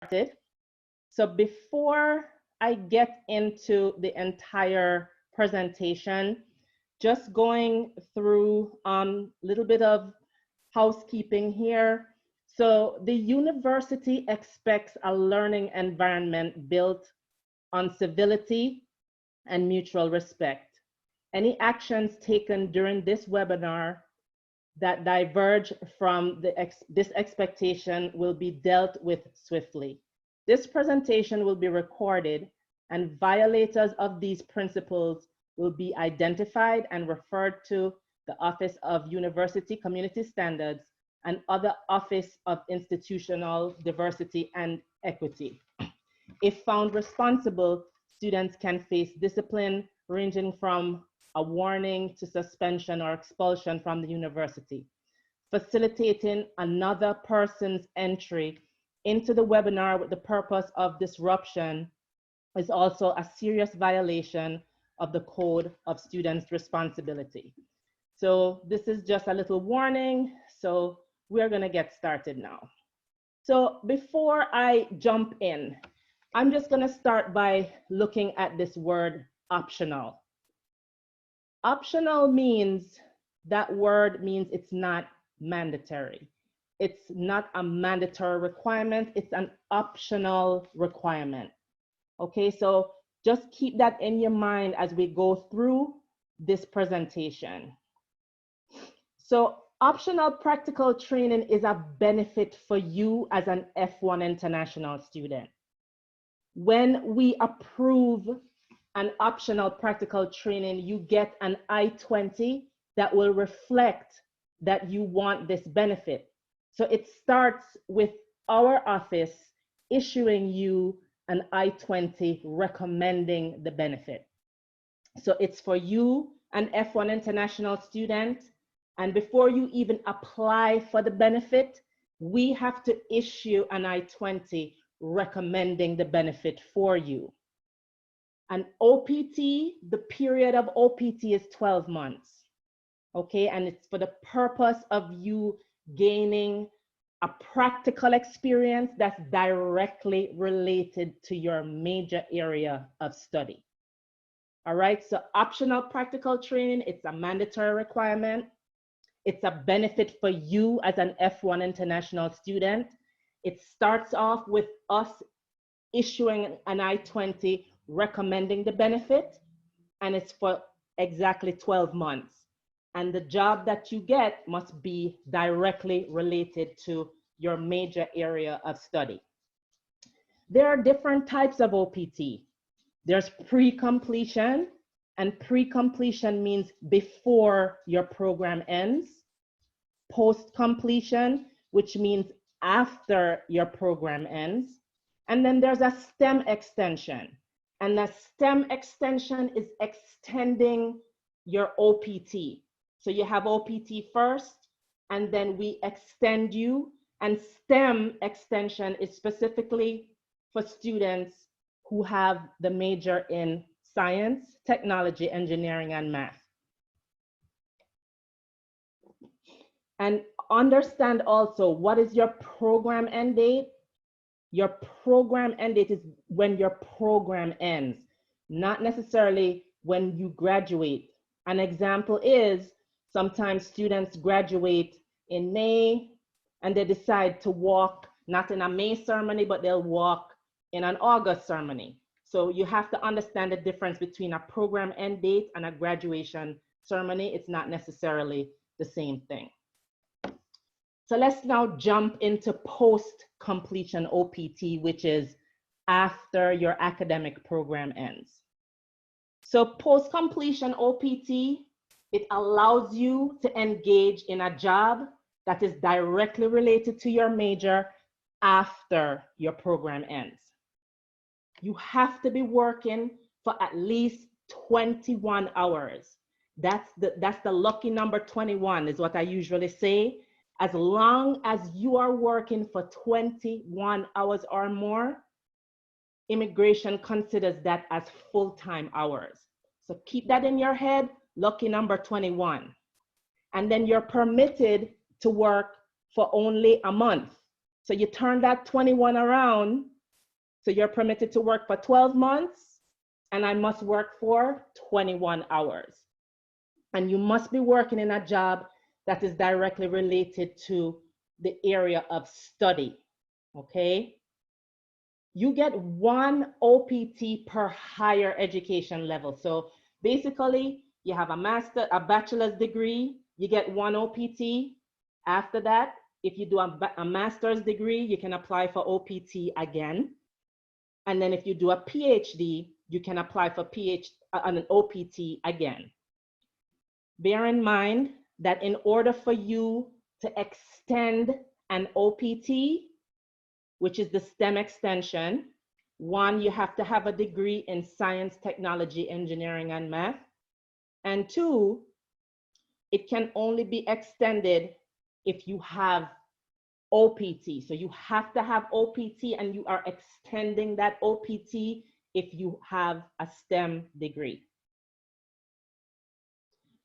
started. So before I get into the entire presentation, just going through a little bit of housekeeping here. So the university expects a learning environment built on civility and mutual respect. Any actions taken during this webinar that diverge from this expectation will be dealt with swiftly. This presentation will be recorded, and violators of these principles will be identified and referred to the Office of University Community Standards and other Office of Institutional Diversity and Equity. If found responsible, students can face discipline ranging from a warning to suspension or expulsion from the university. Facilitating another person's entry into the webinar with the purpose of disruption is also a serious violation of the Code of Students' Responsibility. So this is just a little warning. So we're gonna get started now. So before I jump in, I'm just gonna start by looking at this word optional. Optional means, that word means it's not mandatory. It's not a mandatory requirement, it's an optional requirement. Okay, so just keep that in your mind as we go through this presentation. So optional practical training is a benefit for you as an F1 international student. When we approve an optional practical training, you get an I-20 that will reflect that you want this benefit. So it starts with our office issuing you an I-20 recommending the benefit. So it's for you, an F1 international student, and before you even apply for the benefit, we have to issue an I-20 recommending the benefit for you. An OPT, the period of OPT is 12 months, okay? And it's for the purpose of you gaining a practical experience that's directly related to your major area of study. All right, so optional practical training, it's a mandatory requirement. It's a benefit for you as an F1 international student. It starts off with us issuing an I-20 recommending the benefit, and it's for exactly 12 months. And the job that you get must be directly related to your major area of study. There are different types of OPT. There's pre-completion, and pre-completion means before your program ends. Post-completion, which means after your program ends. And then there's a STEM extension. And the STEM extension is extending your OPT. So you have OPT first, and then we extend you. And STEM extension is specifically for students who have the major in science, technology, engineering, and math. And understand also, what is your program end date? Your program end date is when your program ends, not necessarily when you graduate. An example is, sometimes students graduate in May and they decide to walk, not in a May ceremony, but they'll walk in an August ceremony. So you have to understand the difference between a program end date and a graduation ceremony. It's not necessarily the same thing. So let's now jump into post-completion OPT, which is after your academic program ends. So post-completion OPT, it allows you to engage in a job that is directly related to your major after your program ends. You have to be working for at least 21 hours. That's the lucky number 21 is what I usually say. As long as you are working for 21 hours or more, immigration considers that as full-time hours. So keep that in your head, lucky number 21. And then you're permitted to work for only a month. So you turn that 21 around. So you're permitted to work for 12 months, and I must work for 21 hours. And you must be working in a job that is directly related to the area of study, okay? You get 1 OPT per higher education level. So basically, you have a bachelor's degree, you get 1 OPT. After that, if you do a master's degree, you can apply for OPT again. And then if you do a PhD, you can apply for an OPT again. Bear in mind that in order for you to extend an OPT, which is the STEM extension, 1, you have to have a degree in science, technology, engineering, and math. And 2, it can only be extended if you have OPT. So you have to have OPT, and you are extending that OPT if you have a STEM degree.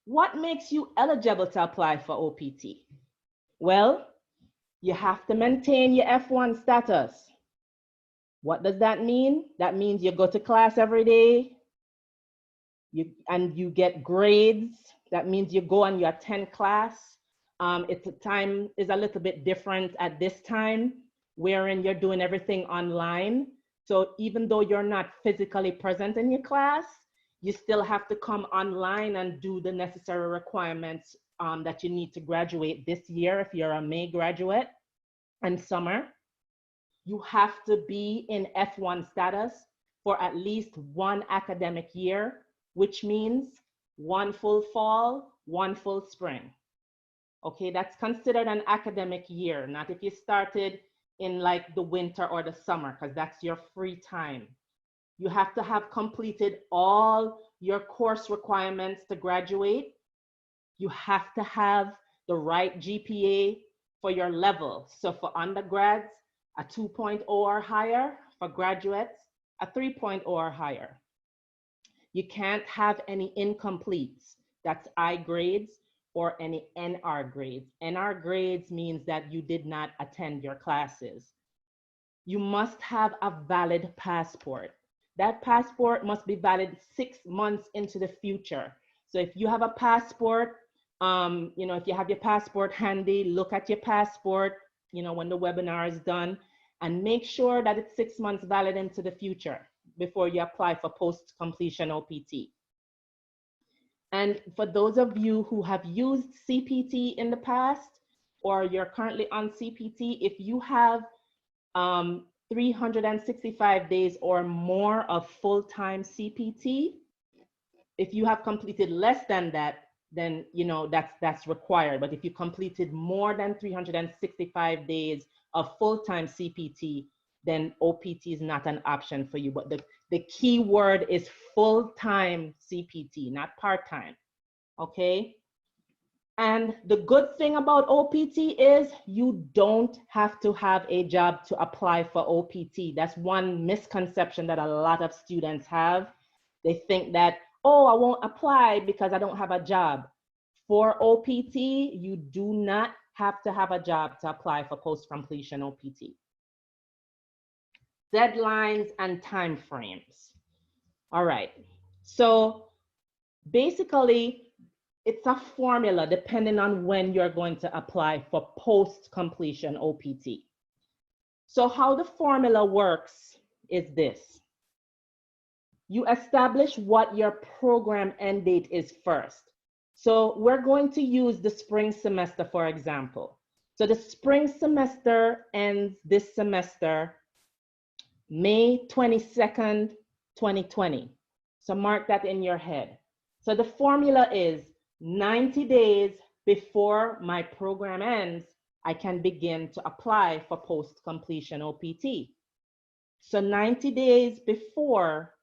What makes you eligible to apply for OPT? Well, you have to maintain your F1 status. What does that mean? That means you go to class every day, and you get grades. That means you go and you attend class. Time is a little bit different at this time, wherein you're doing everything online. So even though you're not physically present in your class, you still have to come online and do the necessary requirements that you need to graduate this year if you're a May graduate and summer. You have to be in F1 status for at least 1 academic year, which means 1 full fall, 1 full spring. Okay, that's considered an academic year, not if you started in like the winter or the summer, because that's your free time. You have to have completed all your course requirements to graduate. You have to have the right GPA for your level. So for undergrads, a 2.0 or higher. For graduates, a 3.0 or higher. You can't have any incompletes, that's I grades, or any NR grades. NR grades means that you did not attend your classes. You must have a valid passport. That passport must be valid 6 months into the future. So if you have a passport, if you have your passport handy, look at your passport, when the webinar is done, and make sure that it's 6 months valid into the future before you apply for post-completion OPT. And for those of you who have used CPT in the past, or you're currently on CPT, if you have 365 days or more of full-time CPT, if you have completed less than that, then that's required. But if you completed more than 365 days of full-time CPT, then OPT is not an option for you. But the key word is full-time CPT, not part-time, okay? And the good thing about OPT is you don't have to have a job to apply for OPT. That's one misconception that a lot of students have. They think that, oh, I won't apply because I don't have a job. For OPT, you do not have to have a job to apply for post-completion OPT. Deadlines and timeframes. All right, so basically, it's a formula depending on when you're going to apply for post-completion OPT. So how the formula works is this. You establish what your program end date is first. So we're going to use the spring semester, for example. So the spring semester ends this semester, May 22nd, 2020. So mark that in your head. So the formula is 90 days before my program ends, I can begin to apply for post-completion OPT. So 90 days before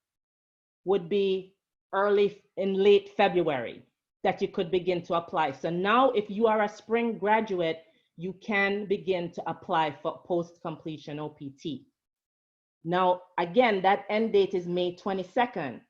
would be late February that you could begin to apply. So now if you are a spring graduate, you can begin to apply for post-completion OPT. Now, again, that end date is May 22nd.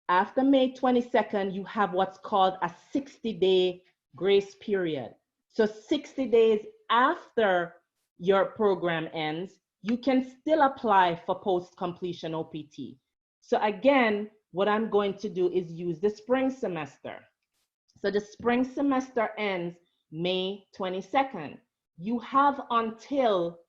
After May 22nd, you have what's called a 60-day grace period. So 60 days after your program ends, you can still apply for post-completion OPT. So again, what I'm going to do is use the spring semester. So the spring semester ends May 22nd. You have until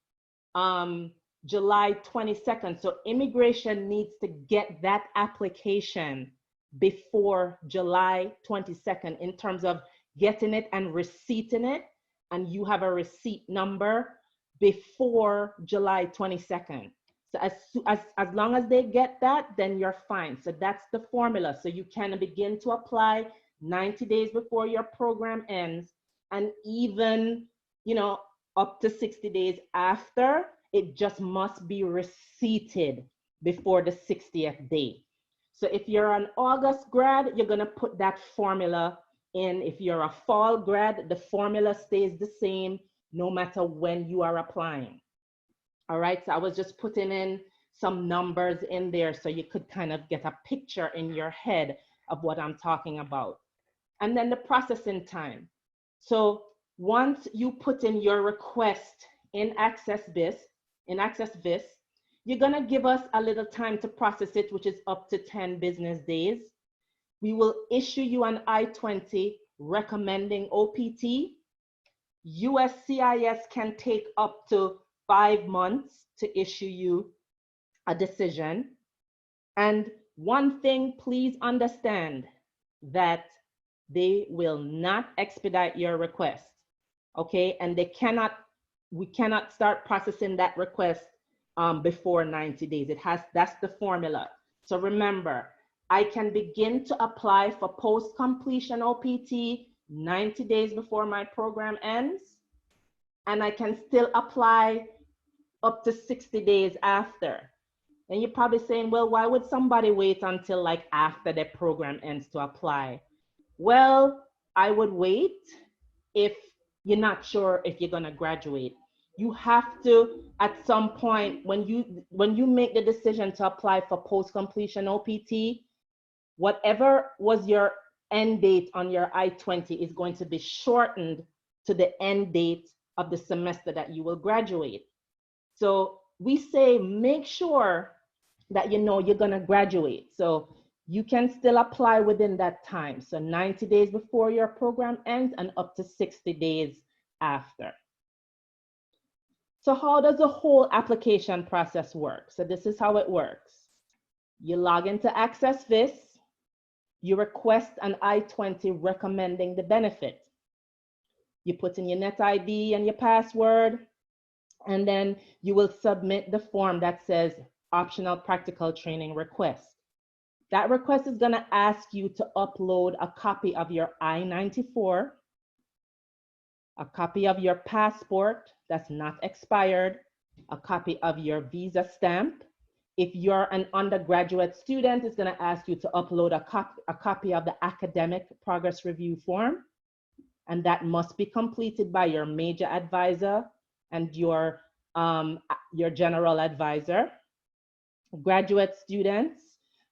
July 22nd. So immigration needs to get that application before July 22nd in terms of getting it and receipting it. And you have a receipt number before July 22nd. So as long as they get that, then you're fine. So that's the formula. So you can begin to apply 90 days before your program ends, and even, up to 60 days after. It just must be receipted before the 60th day. So if you're an August grad, you're gonna put that formula in. If you're a fall grad, the formula stays the same no matter when you are applying. All right, so I was just putting in some numbers in there so you could kind of get a picture in your head of what I'm talking about. And then the processing time. So once you put in your request in AccessVis, you're gonna give us a little time to process it, which is up to 10 business days. We will issue you an I-20 recommending OPT. USCIS can take up to 5 months to issue you a decision. And one thing, please understand that they will not expedite your request, okay? And we cannot start processing that request before 90 days. That's the formula. So remember, I can begin to apply for post-completion OPT 90 days before my program ends, and I can still apply up to 60 days after. And you're probably saying, well, why would somebody wait until like after their program ends to apply? Well, I would wait if you're not sure if you're gonna graduate. You have to, at some point, when you make the decision to apply for post-completion OPT, whatever was your end date on your I-20 is going to be shortened to the end date of the semester that you will graduate. So we say, make sure that you know you're gonna graduate. So you can still apply within that time. So 90 days before your program ends and up to 60 days after. So how does the whole application process work? So this is how it works. You log into AccessVis, you request an I-20 recommending the benefit. You put in your net ID and your password, and then you will submit the form that says optional practical training request. That request is gonna ask you to upload a copy of your I-94, a copy of your passport that's not expired, a copy of your visa stamp. If you're an undergraduate student, it's gonna ask you to upload a copy of the academic progress review form, and that must be completed by your major advisor and your general advisor. Graduate students,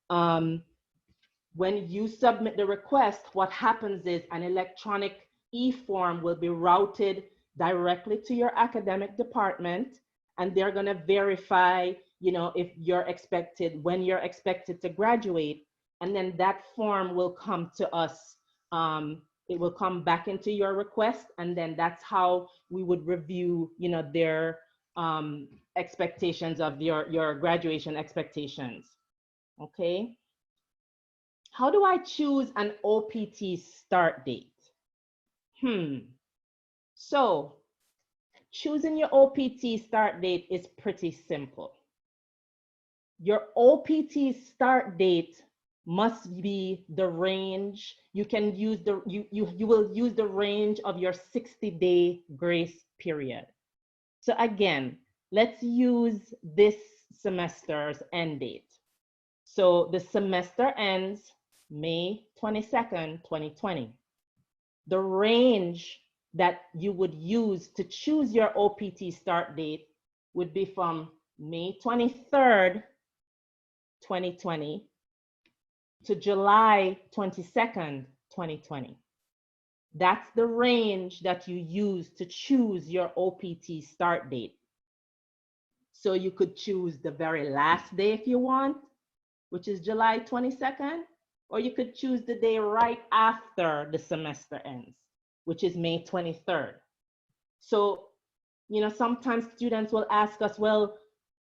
when you submit the request, what happens is an electronic e-form will be routed directly to your academic department, and they're gonna verify, if when you're expected to graduate, and then that form will come to us. It will come back into your request, and then that's how we would review, their expectations of your graduation expectations. Okay. How do I choose an OPT start date? So choosing your OPT start date is pretty simple. Your OPT start date must be the range. You can use you will use the range of your 60-day grace period. So again, let's use this semester's end date. So the semester ends May 22nd, 2020. The range that you would use to choose your OPT start date would be from May 23rd, 2020 to July 22nd, 2020. That's the range that you use to choose your OPT start date. So you could choose the very last day if you want, which is July 22nd, or you could choose the day right after the semester ends, which is May 23rd. So, sometimes students will ask us, well,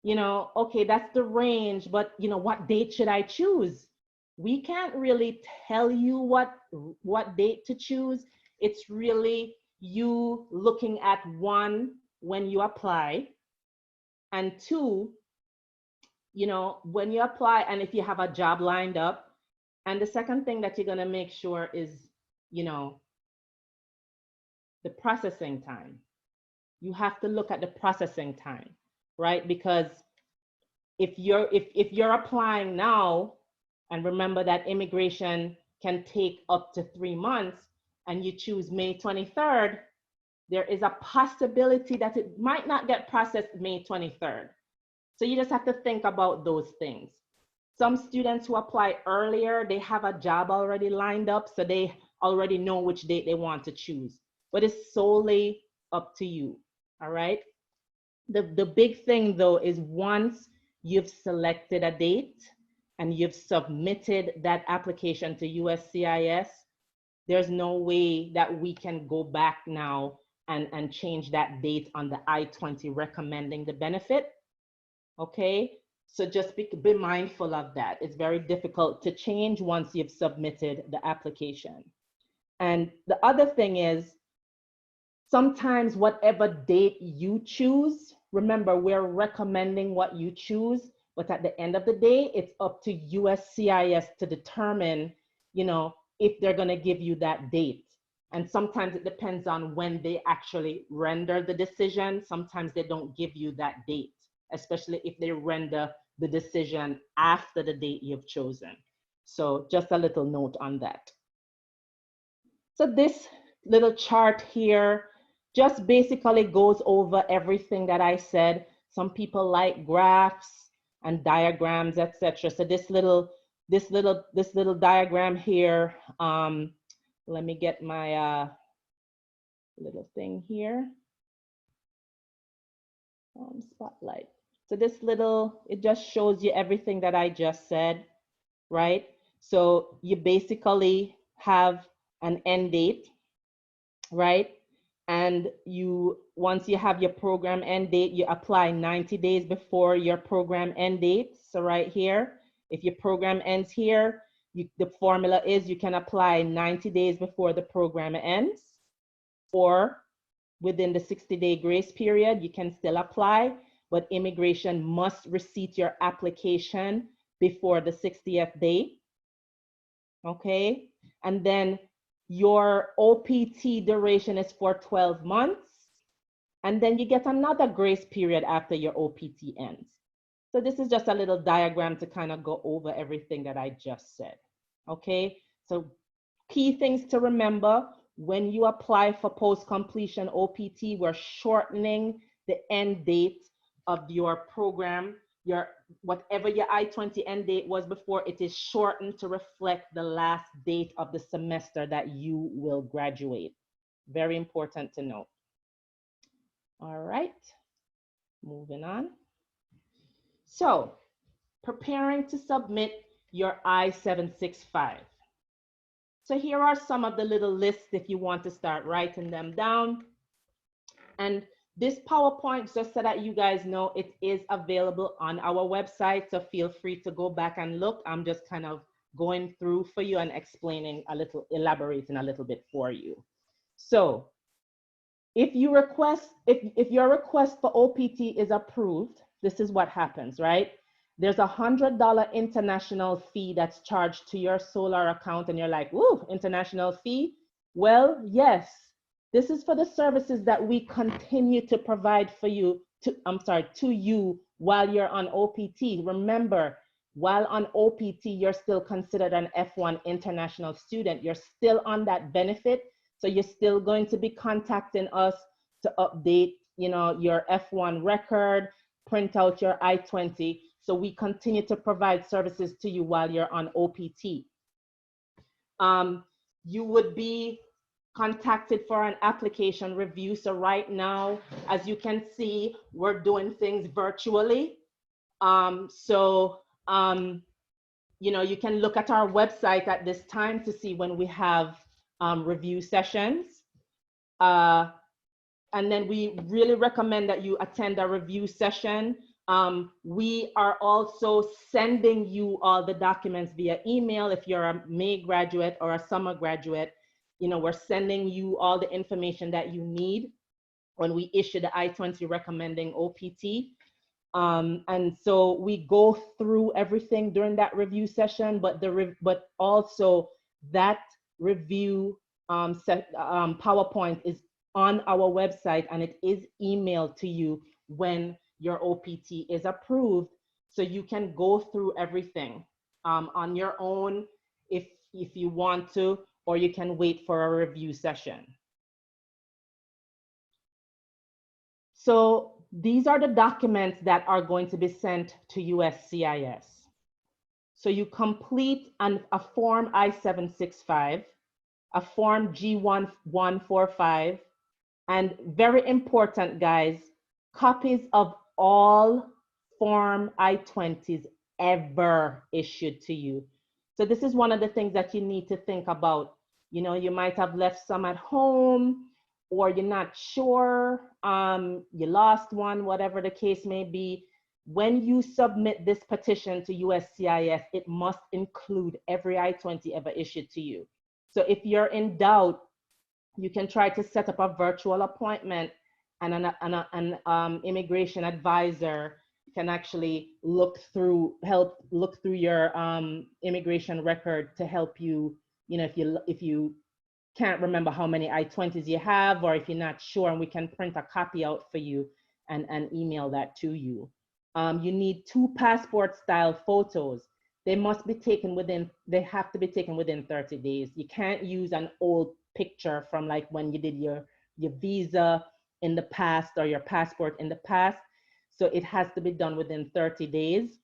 okay, that's the range, but what date should I choose? We can't really tell you what date to choose. It's really you looking at one, when you apply, and two, when you apply and if you have a job lined up. And the second thing that you're going to make sure is, the processing time. You have to look at the processing time, right? Because if you're applying now, and remember that immigration can take up to 3 months, and you choose May 23rd, there is a possibility that it might not get processed May 23rd. So you just have to think about those things. Some students who apply earlier, they have a job already lined up, so they already know which date they want to choose. But it's solely up to you, all right? The big thing though is once you've selected a date and you've submitted that application to USCIS, there's no way that we can go back now and change that date on the I-20 recommending the benefit, okay? So just be mindful of that. It's very difficult to change once you've submitted the application. And the other thing is, sometimes whatever date you choose, remember, we're recommending what you choose, but at the end of the day, it's up to USCIS to determine, if they're going to give you that date. And sometimes it depends on when they actually render the decision. Sometimes they don't give you that date, especially if they render the decision after the date you've chosen. So just a little note on that. So this little chart here just basically goes over everything that I said. Some people like graphs and diagrams, etc. So this little diagram here, let me get my little thing here, spotlight. So this little, it just shows you everything that I just said, right? So you basically have an end date, right? And once you have your program end date, you apply 90 days before your program end date. So right here, if your program ends here, the formula is you can apply 90 days before the program ends, or within the 60-day grace period, you can still apply, but immigration must receive your application before the 60th day, okay? And then your OPT duration is for 12 months, and then you get another grace period after your OPT ends. So this is just a little diagram to kind of go over everything that I just said, okay? So key things to remember: when you apply for post-completion OPT, we're shortening the end date of your program. Whatever your I-20 end date was before, it is shortened to reflect the last date of the semester that you will graduate. Very important to note. All right, moving on. So, preparing to submit your I-765. So here are some of the little lists if you want to start writing them down. And this PowerPoint, just so that you guys know, it is available on our website. So feel free to go back and look. I'm just kind of going through for you and explaining a little, elaborating a little bit for you. So if your request for OPT is approved, this is what happens, right? There's $100 international fee that's charged to your Solar account, and you're like, woo, international fee? Well, yes, this is for the services that we continue to provide for you, to you while you're on OPT. Remember, while on OPT, you're still considered an F1 international student. You're still on that benefit. So you're still going to be contacting us to update, your F1 record, print out your I-20. So we continue to provide services to you while you're on OPT. You would be contacted for an application review. So right now, as you can see, we're doing things virtually. You know, you can look at our website at this time to see when we have review sessions. And then we really recommend that you attend a review session. We are also sending you all the documents via email. If you're a May graduate or a summer graduate, you know, we're sending you all the information that you need when we issue the I-20 recommending OPT. And so we go through everything during that review session, but also that review PowerPoint is on our website, and it is emailed to you when your OPT is approved, so you can go through everything on your own if you want to, or you can wait for a review session. So these are the documents that are going to be sent to USCIS. So you complete a form I-765, a form G-1145, and very important, guys, copies of all form I-20s ever issued to you. So this is one of the things that you need to think about. You know, you might have left some at home, or you're not sure, you lost one, whatever the case may be. When you submit this petition to USCIS, it must include every I-20 ever issued to you. So if you're in doubt, you can try to set up a virtual appointment, and an immigration advisor can actually help look through your immigration record to help you, you know, if you can't remember how many I-20s you have, or if you're not sure, and we can print a copy out for you and email that to you. You need 2 passport style photos. They have to be taken within 30 days. You can't use an old picture from like when you did your visa in the past or your passport in the past. So it has to be done within 30 days.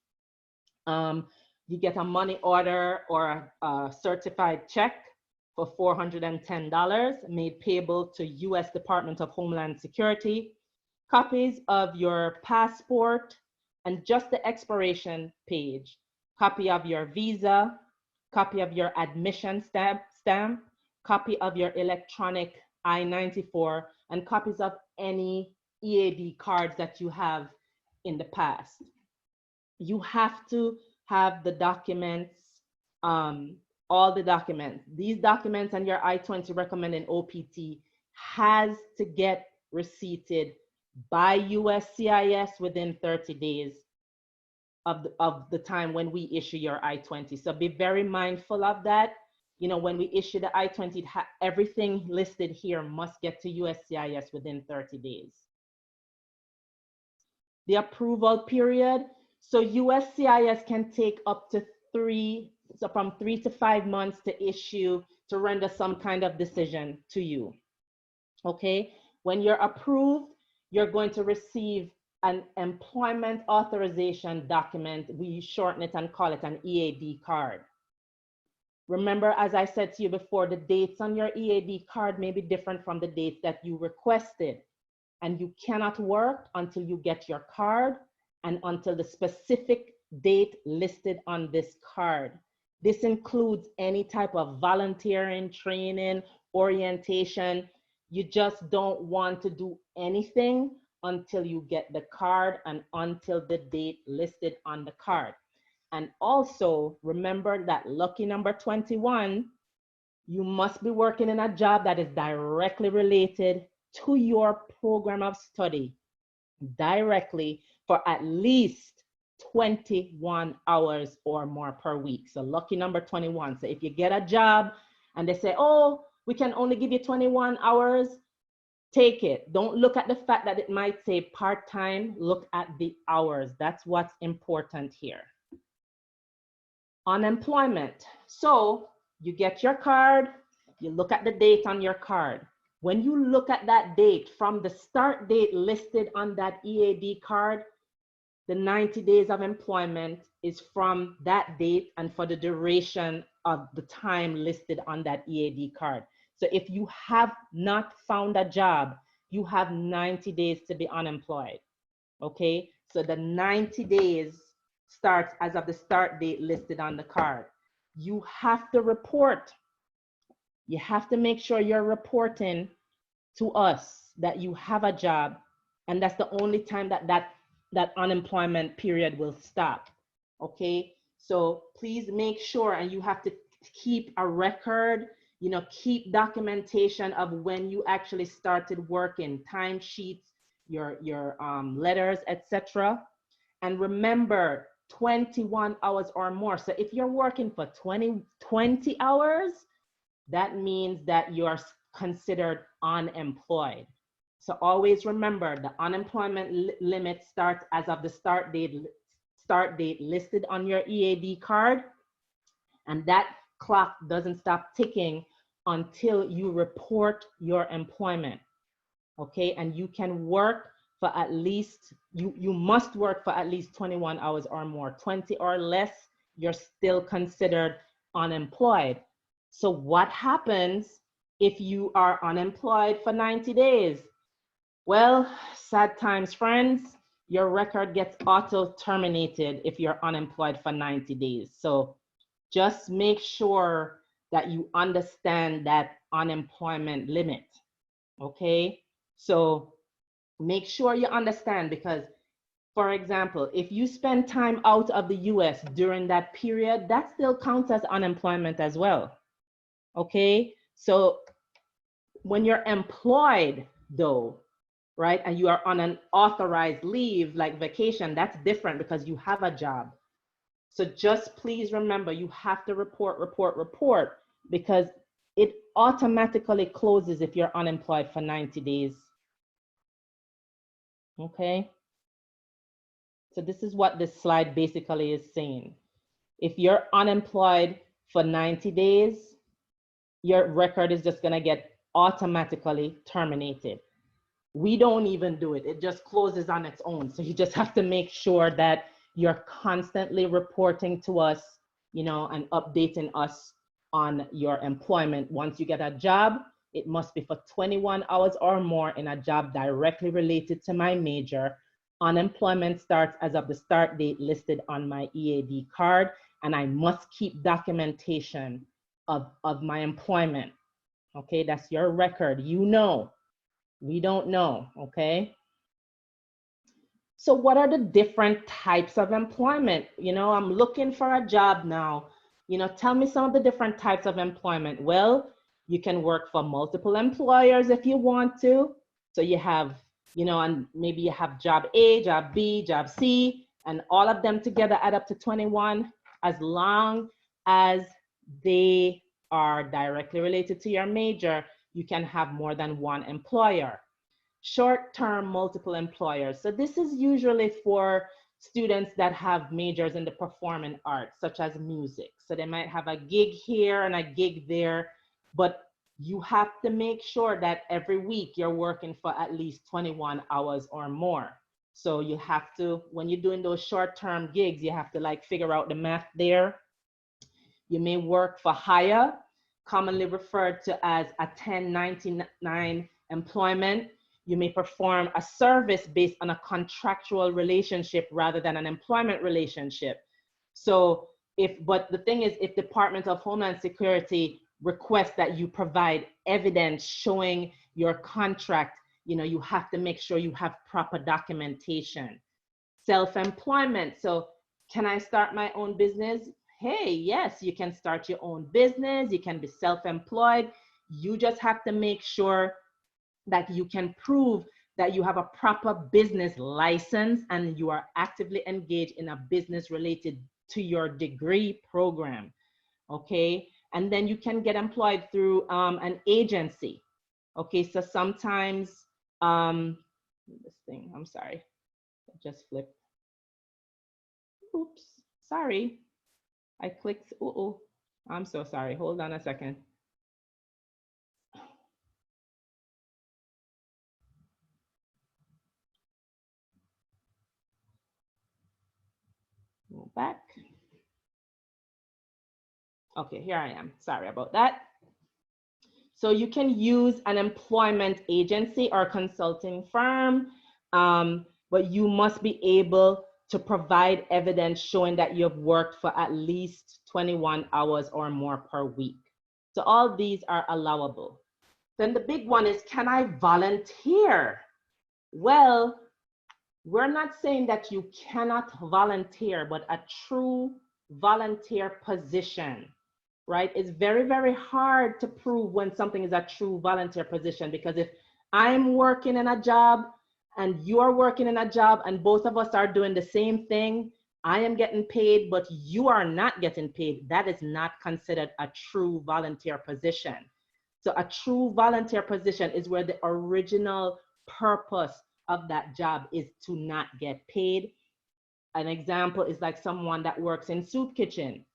You get a money order or a certified check for $410 made payable to U.S. Department of Homeland Security, copies of your passport and just the expiration page, copy of your visa, copy of your admission stamp, copy of your electronic I-94, and copies of any EAD cards that you have in the past. You have to have the documents, all the documents. These documents and your I-20 recommending OPT has to get receipted by USCIS within 30 days of the time when we issue your I-20. So be very mindful of that. You know, when we issue the I-20, everything listed here must get to USCIS within 30 days. The approval period. So USCIS can take up to from 3 to 5 months to render some kind of decision to you. Okay, when you're approved, you're going to receive an employment authorization document. We shorten it and call it an EAD card. Remember, as I said to you before, the dates on your EAD card may be different from the dates that you requested, and you cannot work until you get your card and until the specific date listed on this card. This includes any type of volunteering, training, orientation. You just don't want to do anything until you get the card and until the date listed on the card. And also remember that lucky number 21, you must be working in a job that is directly related to your program of study, directly, for at least 21 hours or more per week. So lucky number 21. So if you get a job and they say, oh, we can only give you 21 hours, take it. Don't look at the fact that it might say part-time. Look at the hours. That's what's important here. Unemployment. So you get your card, you look at the date on your card. When you look at that date, from the start date listed on that EAD card, the 90 days of employment is from that date and for the duration of the time listed on that EAD card. So if you have not found a job, you have 90 days to be unemployed. Okay, so the 90 days starts as of the start date listed on the card. You have to report. You have to make sure you're reporting to us that you have a job, and that's the only time that unemployment period will stop. Okay, so please make sure, and you have to keep a record, keep documentation of when you actually started working, timesheets, your letters, etc. And remember, 21 hours or more. So if you're working for 20 hours, that means that you're considered unemployed. So always remember, the unemployment limit starts as of the start date listed on your EAD card, and that clock doesn't stop ticking until you report your employment. Okay, and you can work for at least, you must work for at least 21 hours or more. 20 or less, you're still considered unemployed. So what happens if you are unemployed for 90 days? Well, sad times, friends. Your record gets auto-terminated if you're unemployed for 90 days. So just make sure that you understand that unemployment limit, okay? So make sure you understand, because, for example, if you spend time out of the US during that period, that still counts as unemployment as well. Okay, so when you're employed though, right, and you are on an authorized leave like vacation, that's different because you have a job. So just please remember, you have to report, because it automatically closes if you're unemployed for 90 days. Okay, so this is what this slide basically is saying. If you're unemployed for 90 days, your record is just gonna get automatically terminated. We don't even do it. It just closes on its own. So you just have to make sure that you're constantly reporting to us, and updating us on your employment. Once you get a job, it must be for 21 hours or more in a job directly related to my major. Unemployment starts as of the start date listed on my EAD card, and I must keep documentation of my employment. Okay, that's your record. We don't know, okay? So what are the different types of employment? I'm looking for a job now. Tell me some of the different types of employment. Well, you can work for multiple employers if you want to. So you have, and maybe you have job A, job B, job C, and all of them together add up to 21, as long as they are directly related to your major. You can have more than one employer. Short-term multiple employers. So this is usually for students that have majors in the performing arts, such as music. So they might have a gig here and a gig there, but you have to make sure that every week you're working for at least 21 hours or more. So you have to, when you're doing those short-term gigs, you have to figure out the math there. You may work for hire, commonly referred to as a 1099 employment. You may perform a service based on a contractual relationship rather than an employment relationship. So but the thing is, if Department of Homeland Security requests that you provide evidence showing your contract, you have to make sure you have proper documentation. Self-employment. So can I start my own business? Hey, yes, you can start your own business. You can be self-employed. You just have to make sure that you can prove that you have a proper business license and you are actively engaged in a business related to your degree program, okay? And then you can get employed through an agency, okay? So sometimes, this thing, I'm sorry, I just flipped. Oops, sorry, I clicked, I'm so sorry, hold on a second. Go back. Okay, here I am. Sorry about that. So you can use an employment agency or consulting firm, but you must be able to provide evidence showing that you've worked for at least 21 hours or more per week. So all these are allowable. Then the big one is, can I volunteer? Well, we're not saying that you cannot volunteer, but a true volunteer position, right? It's very, very hard to prove when something is a true volunteer position, because if I'm working in a job and you're working in a job and both of us are doing the same thing, I am getting paid, but you are not getting paid, that is not considered a true volunteer position. So a true volunteer position is where the original purpose of that job is to not get paid. An example is like someone that works in soup kitchen.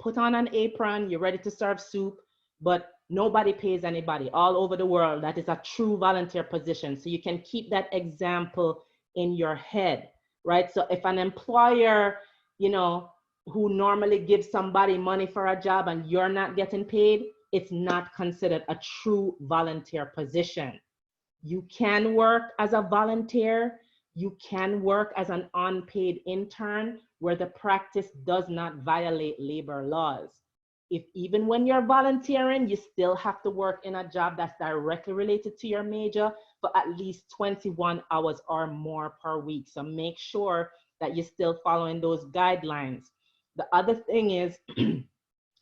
Put on an apron, you're ready to serve soup, but nobody pays anybody all over the world. That is a true volunteer position. So you can keep that example in your head, right? So if an employer, you know, who normally gives somebody money for a job and you're not getting paid, it's not considered a true volunteer position. You can work as a volunteer. You can work as an unpaid intern where the practice does not violate labor laws. If even when you're volunteering, you still have to work in a job that's directly related to your major for at least 21 hours or more per week. So make sure that you're still following those guidelines. The other thing is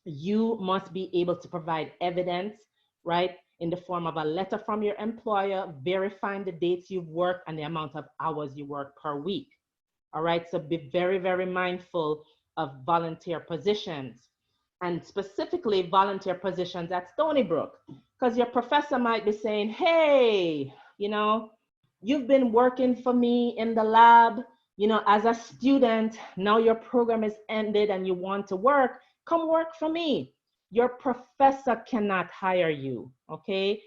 you must be able to provide evidence, right, in the form of a letter from your employer verifying the dates you've worked and the amount of hours you work per week. All right, so be very, very mindful of volunteer positions, and specifically volunteer positions at Stony Brook, because your professor might be saying, hey, you know, you've been working for me in the lab, you know, as a student, now your program is ended and you want to work, come work for me. Your professor cannot hire you, okay?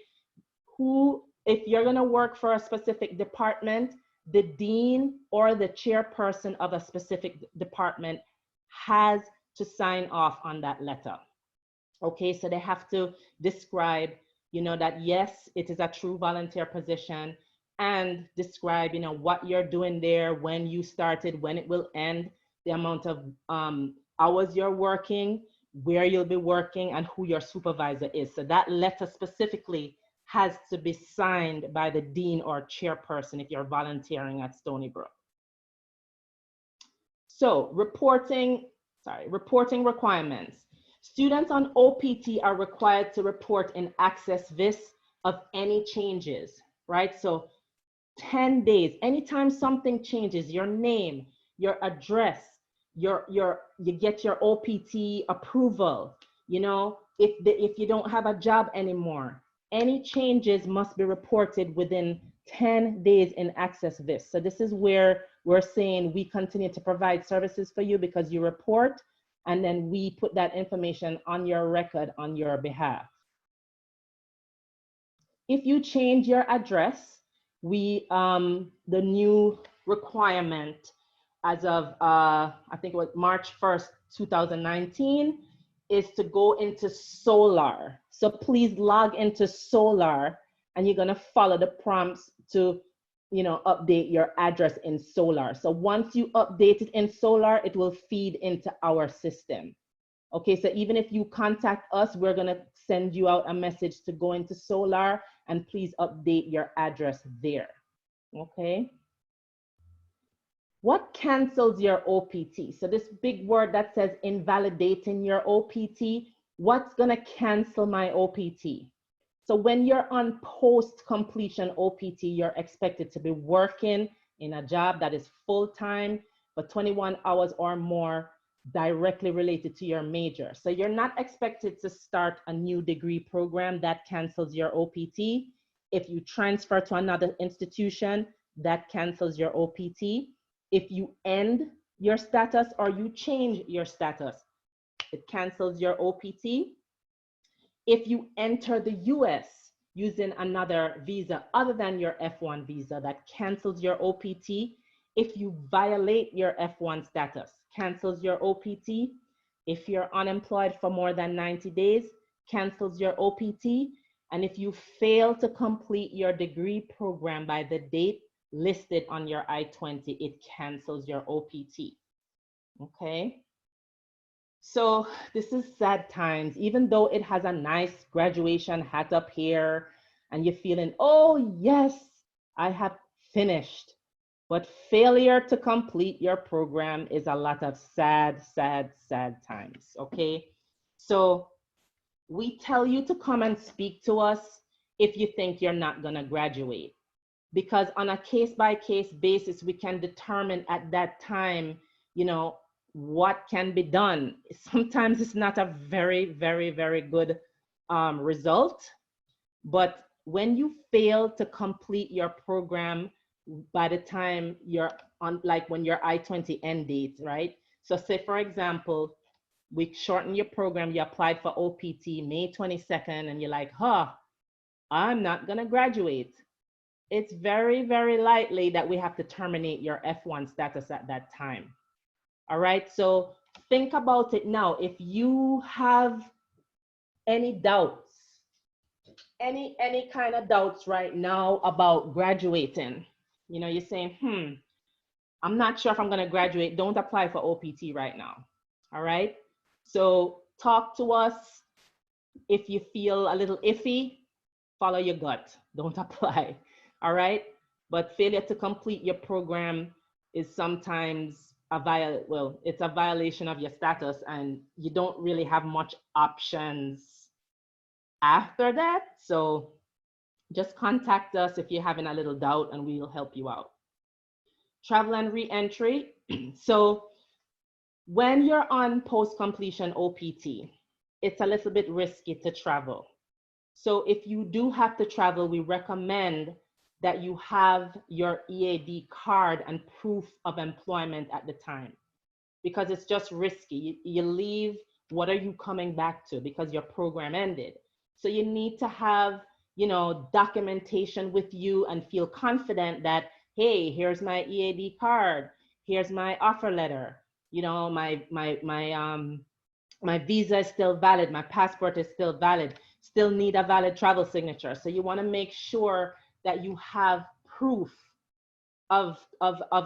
If you're gonna work for a specific department, the dean or the chairperson of a specific department has to sign off on that letter. Okay, so they have to describe, you know, that yes, it is a true volunteer position, and describe, you know, what you're doing there, when you started, when it will end, the amount of hours you're working, where you'll be working, and who your supervisor is. So that letter specifically has to be signed by the dean or chairperson if you're volunteering at Stony Brook. So reporting requirements. Students on OPT are required to report in Access Vis of any changes, right? So 10 days, anytime something changes, your name, your address, you get your OPT approval, you know, if you don't have a job anymore, any changes must be reported within 10 days in Access Vis. So this is where we're saying we continue to provide services for you because you report, and then we put that information on your record on your behalf. If you change your address, the new requirement as of, I think it was March 1st, 2019, is to go into Solar. So please log into Solar, and you're gonna follow the prompts to, you know, update your address in Solar. So once you update it in Solar, it will feed into our system. Okay, so even if you contact us, we're gonna send you out a message to go into Solar, and please update your address there, okay? What cancels your OPT? So this big word that says invalidating your OPT, what's gonna cancel my OPT? So when you're on post-completion OPT, you're expected to be working in a job that is full-time for 21 hours or more, directly related to your major. So you're not expected to start a new degree program. That cancels your OPT. If you transfer to another institution, that cancels your OPT. If you end your status or you change your status, it cancels your OPT. If you enter the US using another visa other than your F1 visa, that cancels your OPT. If you violate your F1 status, cancels your OPT. If you're unemployed for more than 90 days, cancels your OPT. And if you fail to complete your degree program by the date listed on your I-20, it cancels your OPT. Okay? So this is sad times. Even though it has a nice graduation hat up here and you're feeling, oh yes, I have finished. But failure to complete your program is a lot of sad, sad, sad times, okay? So we tell you to come and speak to us if you think you're not gonna graduate. Because on a case-by-case basis, we can determine at that time, you know, what can be done. Sometimes it's not a very, very, very good result, but when you fail to complete your program by the time you're on, like when your I-20 end date, right? So say, for example, we shorten your program, you applied for OPT May 22nd, and you're like, huh, I'm not gonna graduate. It's very, very likely that we have to terminate your F1 status at that time. All right, so think about it now. If you have any doubts, any kind of doubts right now about graduating, you know, you're saying, I'm not sure if I'm gonna graduate, don't apply for OPT right now. All right, so talk to us. If you feel a little iffy, follow your gut, don't apply. All right, but failure to complete your program is sometimes it's a violation of your status, and you don't really have much options after that. So just contact us if you're having a little doubt and we'll help you out. Travel and re-entry. So when you're on post-completion OPT, it's a little bit risky to travel. So if you do have to travel, we recommend that you have your EAD card and proof of employment at the time, because it's just risky. You leave, what are you coming back to? Because your program ended. So you need to have, you know, documentation with you and feel confident that, hey, here's my EAD card, here's my offer letter, you know, my visa is still valid, my passport is still valid, still need a valid travel signature. So you want to make sure that you have proof of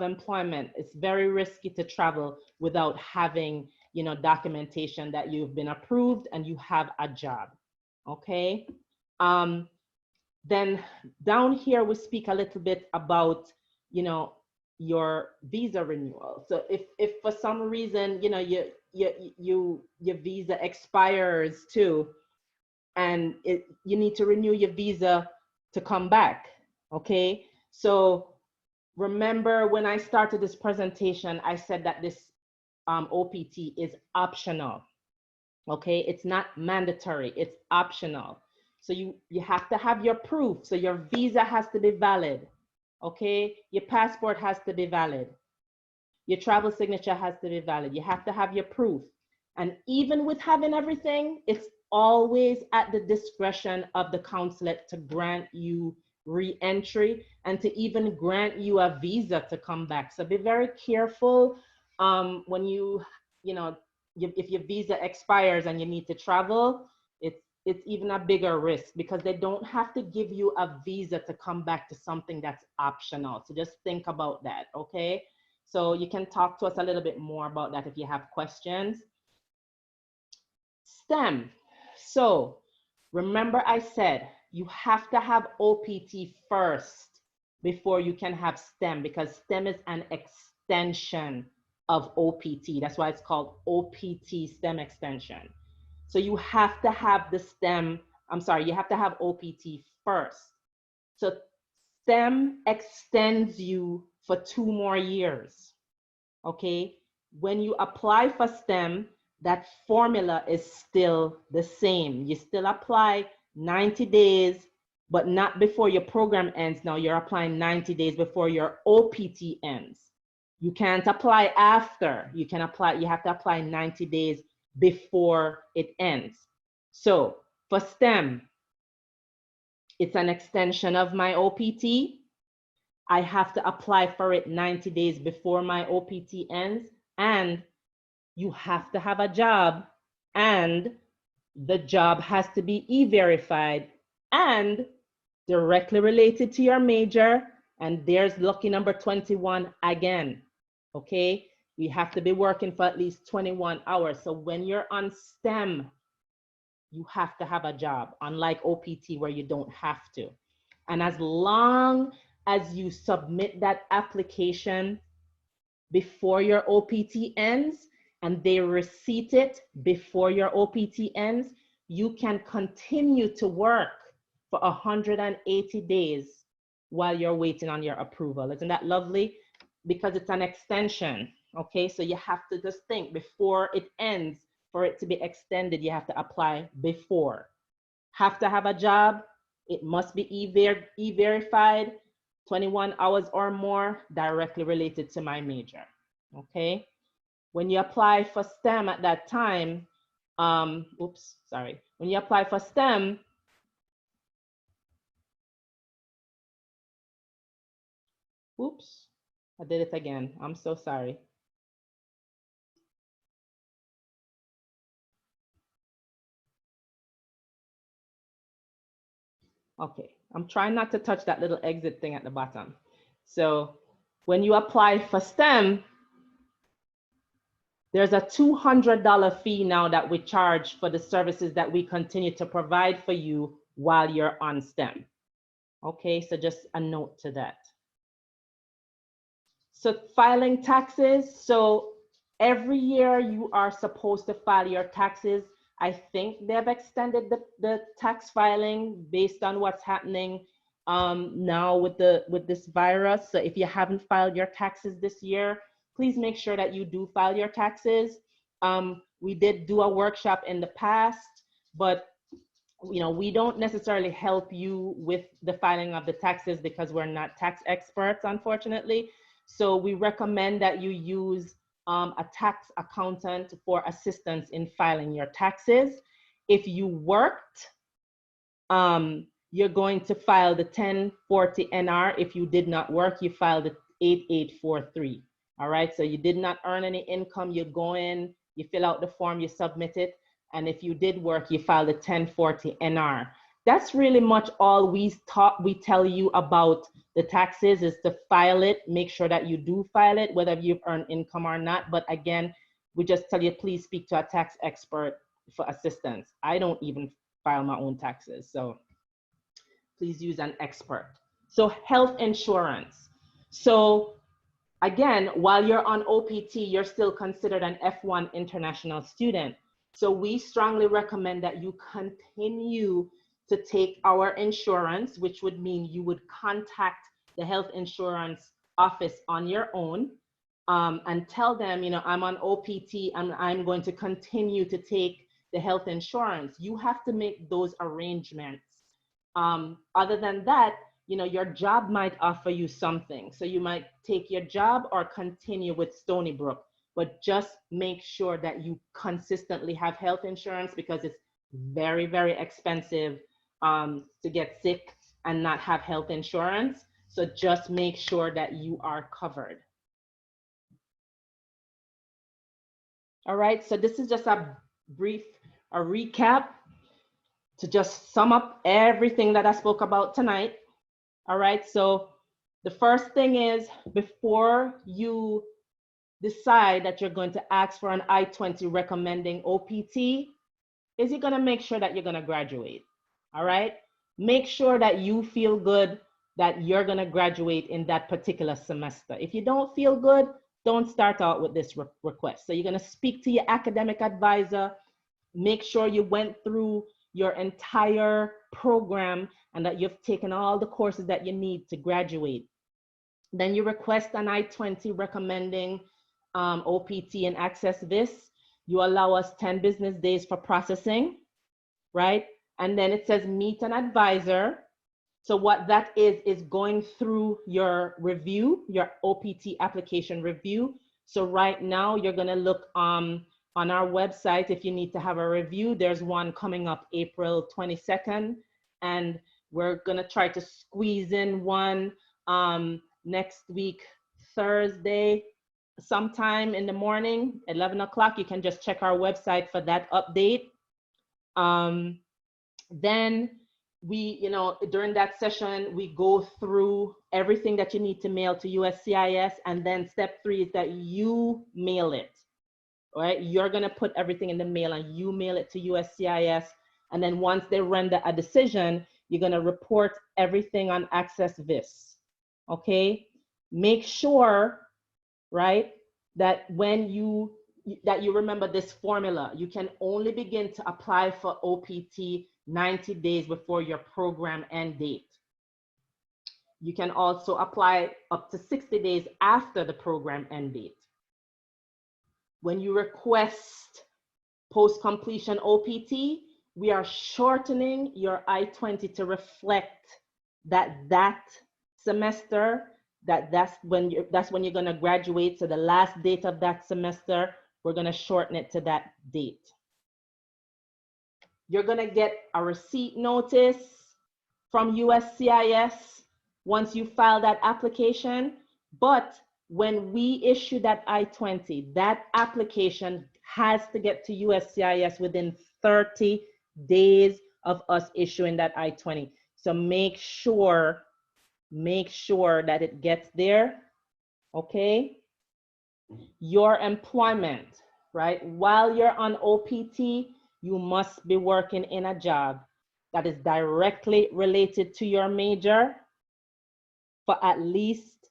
employment. It's very risky to travel without having, you know, documentation that you've been approved and you have a job. Okay. Then down here we speak a little bit about, you know, your visa renewal. So if for some reason, you know, your visa expires too, and you need to renew your visa to come back. Okay, so remember when I started this presentation, I said that this OPT is optional. Okay, it's not mandatory, it's optional. So you have to have your proof. So your visa has to be valid. Okay, your passport has to be valid. Your travel signature has to be valid. You have to have your proof. And even with having everything, it's always at the discretion of the consulate to grant you re-entry and to even grant you a visa to come back. So be very careful when you know, if your visa expires and you need to travel, it's even a bigger risk, because they don't have to give you a visa to come back to something that's optional. So just think about that, okay? So you can talk to us a little bit more about that if you have questions. STEM. So remember I said you have to have OPT first before you can have STEM, because STEM is an extension of OPT. That's why it's called OPT STEM extension. So you have to have the STEM, you have to have OPT first. So STEM extends you for 2 more years, okay? When you apply for STEM, that formula is still the same. You still apply 90 days, but not before your program ends. Now you're applying 90 days before your OPT ends. You can't apply after. You have to apply 90 days before it ends. So for STEM, it's an extension of my OPT. I have to apply for it 90 days before my OPT ends, and you have to have a job, and the job has to be e-verified and directly related to your major. And there's lucky number 21 again. Okay, we have to be working for at least 21 hours. So when you're on STEM, you have to have a job, unlike OPT where you don't have to. And as long as you submit that application before your OPT ends and they receipt it before your OPT ends, you can continue to work for 180 days while you're waiting on your approval. Isn't that lovely? Because it's an extension, okay? So you have to just think before it ends, for it to be extended, you have to apply before. Have to have a job. It must be e-verified, 21 hours or more, directly related to my major, okay? When you apply for STEM at that time, when you apply for STEM, I did it again. I'm so sorry. Okay, I'm trying not to touch that little exit thing at the bottom. So when you apply for STEM, there's a $200 fee now that we charge for the services that we continue to provide for you while you're on STEM. Okay, so just a note to that. So filing taxes. So every year you are supposed to file your taxes. I think they've extended the tax filing based on what's happening now with this virus. So if you haven't filed your taxes this year, please make sure that you do file your taxes. We did do a workshop in the past, but we don't necessarily help you with the filing of the taxes because we're not tax experts, unfortunately. So we recommend that you use a tax accountant for assistance in filing your taxes. If you worked, you're going to file the 1040 NR. If you did not work, you file the 8843. All right, so you did not earn any income, you go in, you fill out the form, you submit it. And if you did work, you file the 1040 NR. That's really much all we tell you about the taxes, is to file it. Make sure that you do file it, whether you've earned income or not. But again, we just tell you, please speak to a tax expert for assistance. I don't even file my own taxes, so please use an expert. So health insurance. So again, while you're on OPT, you're still considered an F1 international student. So we strongly recommend that you continue to take our insurance, which would mean you would contact the health insurance office on your own and tell them, I'm on OPT and I'm going to continue to take the health insurance. You have to make those arrangements. Other than that, your job might offer you something. So you might take your job or continue with Stony Brook, but just make sure that you consistently have health insurance, because it's very, very expensive to get sick and not have health insurance. So just make sure that you are covered. All right, so this is just a recap to just sum up everything that I spoke about tonight. All right, so the first thing is, before you decide that you're going to ask for an I-20 recommending OPT, is you're going to make sure that you're going to graduate. All right, make sure that you feel good that you're going to graduate in that particular semester. If you don't feel good, don't start out with this request. So you're going to speak to your academic advisor, make sure you went through your entire program and that you've taken all the courses that you need to graduate. Then you request an I-20 recommending OPT and access this. You allow us 10 business days for processing, right? And then it says meet an advisor. So what that is going through your review, your OPT application review. So right now you're gonna look on our website if you need to have a review. There's one coming up April 22nd, and we're gonna try to squeeze in one next week, Thursday, sometime in the morning, 11 o'clock. You can just check our website for that update. Then during that session, we go through everything that you need to mail to USCIS. And then step 3 is that you mail it, right? You're going to put everything in the mail and you mail it to USCIS. And then once they render a decision, you're going to report everything on Access Vis. Okay? Make sure, right, that you remember this formula. You can only begin to apply for OPT 90 days before your program end date. You can also apply up to 60 days after the program end date. When you request post-completion OPT, we are shortening your I-20 to reflect that semester, that's when you're going to graduate. So the last date of that semester, we're going to shorten it to that date. You're going to get a receipt notice from USCIS once you file that application. But when we issue that I-20, that application has to get to USCIS within 30 days of us issuing that I-20. So make sure that it gets there, okay? Your employment, right? While you're on OPT, you must be working in a job that is directly related to your major for at least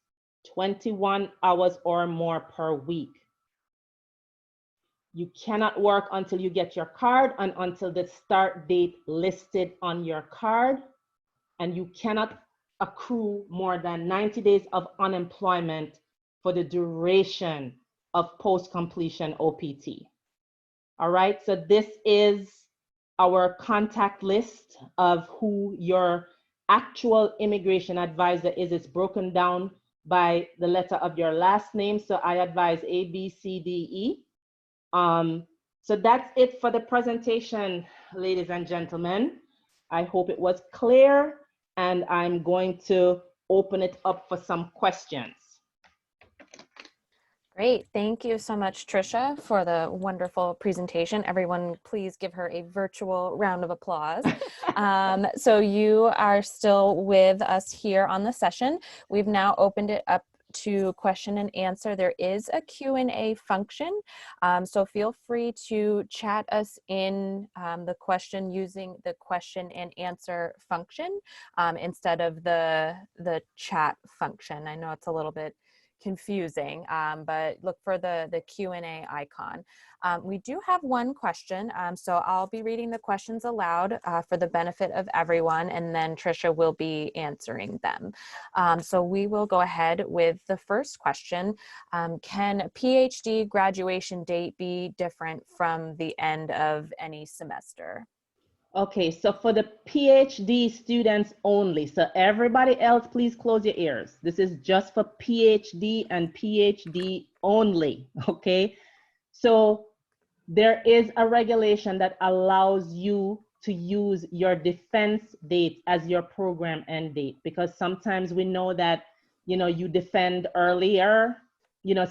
21 hours or more per week. You cannot work until you get your card and until the start date listed on your card, and you cannot accrue more than 90 days of unemployment for the duration of post-completion OPT. All right, so this is our contact list of who your actual immigration advisor is. It's broken down by the letter of your last name. So I advise A, B, C, D, E. So that's it for the presentation, ladies and gentlemen. I hope it was clear, and I'm going to open it up for some questions. Great. Thank you so much, Trisha, for the wonderful presentation. Everyone, please give her a virtual round of applause. So you are still with us here on the session. We've now opened it up to question and answer. There is a Q&A function, so feel free to chat us in the question using the question and answer function instead of the chat function. I know it's a little bit confusing, but look for the Q&A icon. We do have one question, so I'll be reading the questions aloud for the benefit of everyone, and then Trisha will be answering them. So we will go ahead with the first question. Can PhD graduation date be different from the end of any semester? Okay, so for the PhD students only, so everybody else, please close your ears. This is just for PhD and PhD only, okay? So there is a regulation that allows you to use your defense date as your program end date, because sometimes we know that, you defend earlier,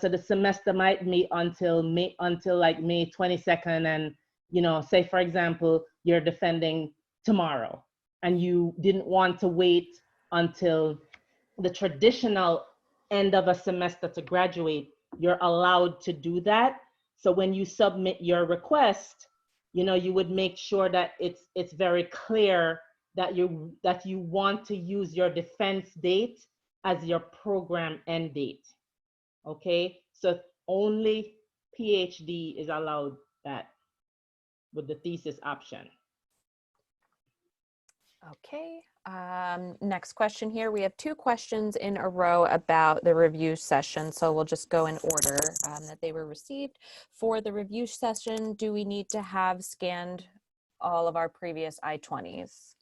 so the semester might meet until May 22nd, and say for example, you're defending tomorrow and you didn't want to wait until the traditional end of a semester to graduate, you're allowed to do that. So when you submit your request, you would make sure that it's very clear that you want to use your defense date as your program end date. Okay, so only PhD is allowed that with the thesis option. Okay, next question here. We have two questions in a row about the review session, so we'll just go in order that they were received. For the review session, do we need to have scanned all of our previous I-20s?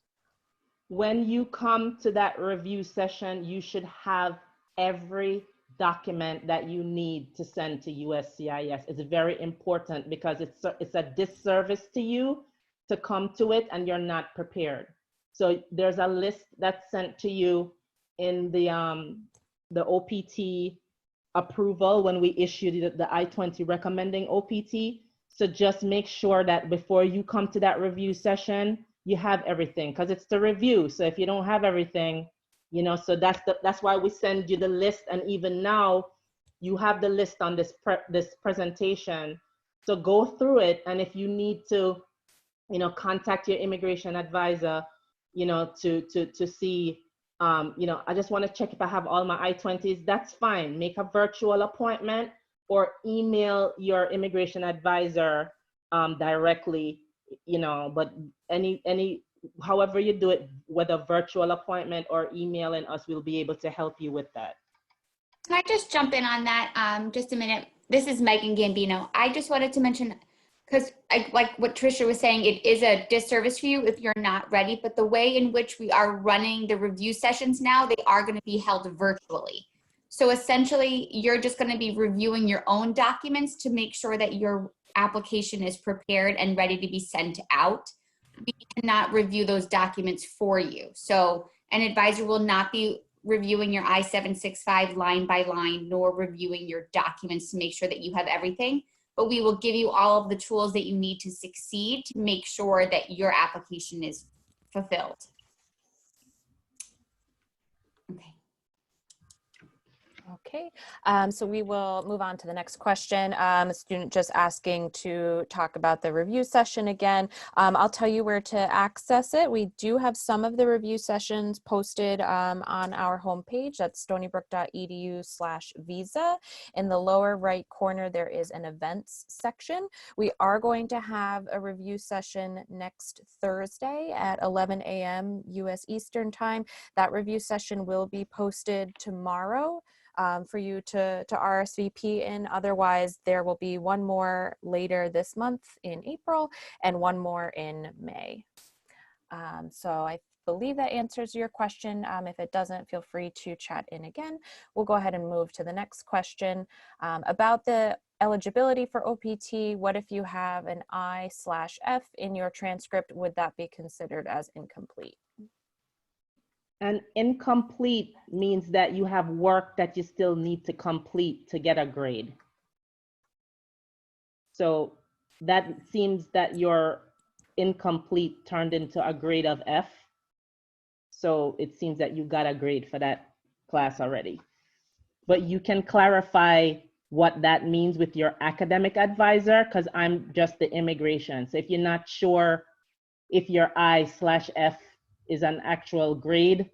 When you come to that review session, you should have every document that you need to send to USCIS. It's very important because it's a disservice to you to come to it and you're not prepared. So there's a list that's sent to you in the OPT approval when we issued the I-20 recommending OPT. So just make sure that before you come to that review session, you have everything, because it's the review. So if you don't have everything, you know, so that's why we send you the list. And even now you have the list on this presentation. So go through it. And if you need to, you know, contact your immigration advisor, you know, to see, you know, I just want to check if I have all my I-20s. That's fine. Make a virtual appointment or email your immigration advisor directly, you know, but however you do it, whether virtual appointment or emailing us, we'll be able to help you with that. Can I just jump in on that just a minute? This is Megan Gambino. I just wanted to mention, because like what Tricia was saying, it is a disservice for you if you're not ready, but the way in which we are running the review sessions now, they are going to be held virtually. So essentially, you're just going to be reviewing your own documents to make sure that your application is prepared and ready to be sent out. We cannot review those documents for you. So an advisor will not be reviewing your I-765 line by line, nor reviewing your documents to make sure that you have everything. But we will give you all of the tools that you need to succeed to make sure that your application is fulfilled. Okay. Okay, so we will move on to the next question. A student just asking to talk about the review session again. I'll tell you where to access it. We do have some of the review sessions posted on our homepage. That's stonybrook.edu/visa. In the lower right corner, there is an events section. We are going to have a review session next Thursday at 11 a.m. US Eastern Time. That review session will be posted tomorrow for you to RSVP in. Otherwise, there will be one more later this month in April and one more in May. So I believe that answers your question. If it doesn't, feel free to chat in again. We'll go ahead and move to the next question about the eligibility for OPT. What if you have an I/F in your transcript? Would that be considered as incomplete? And incomplete means that you have work that you still need to complete to get a grade. So that seems that your incomplete turned into a grade of F. So it seems that you got a grade for that class already. But you can clarify what that means with your academic advisor, because I'm just the immigration. So if you're not sure if your I/F is an actual grade,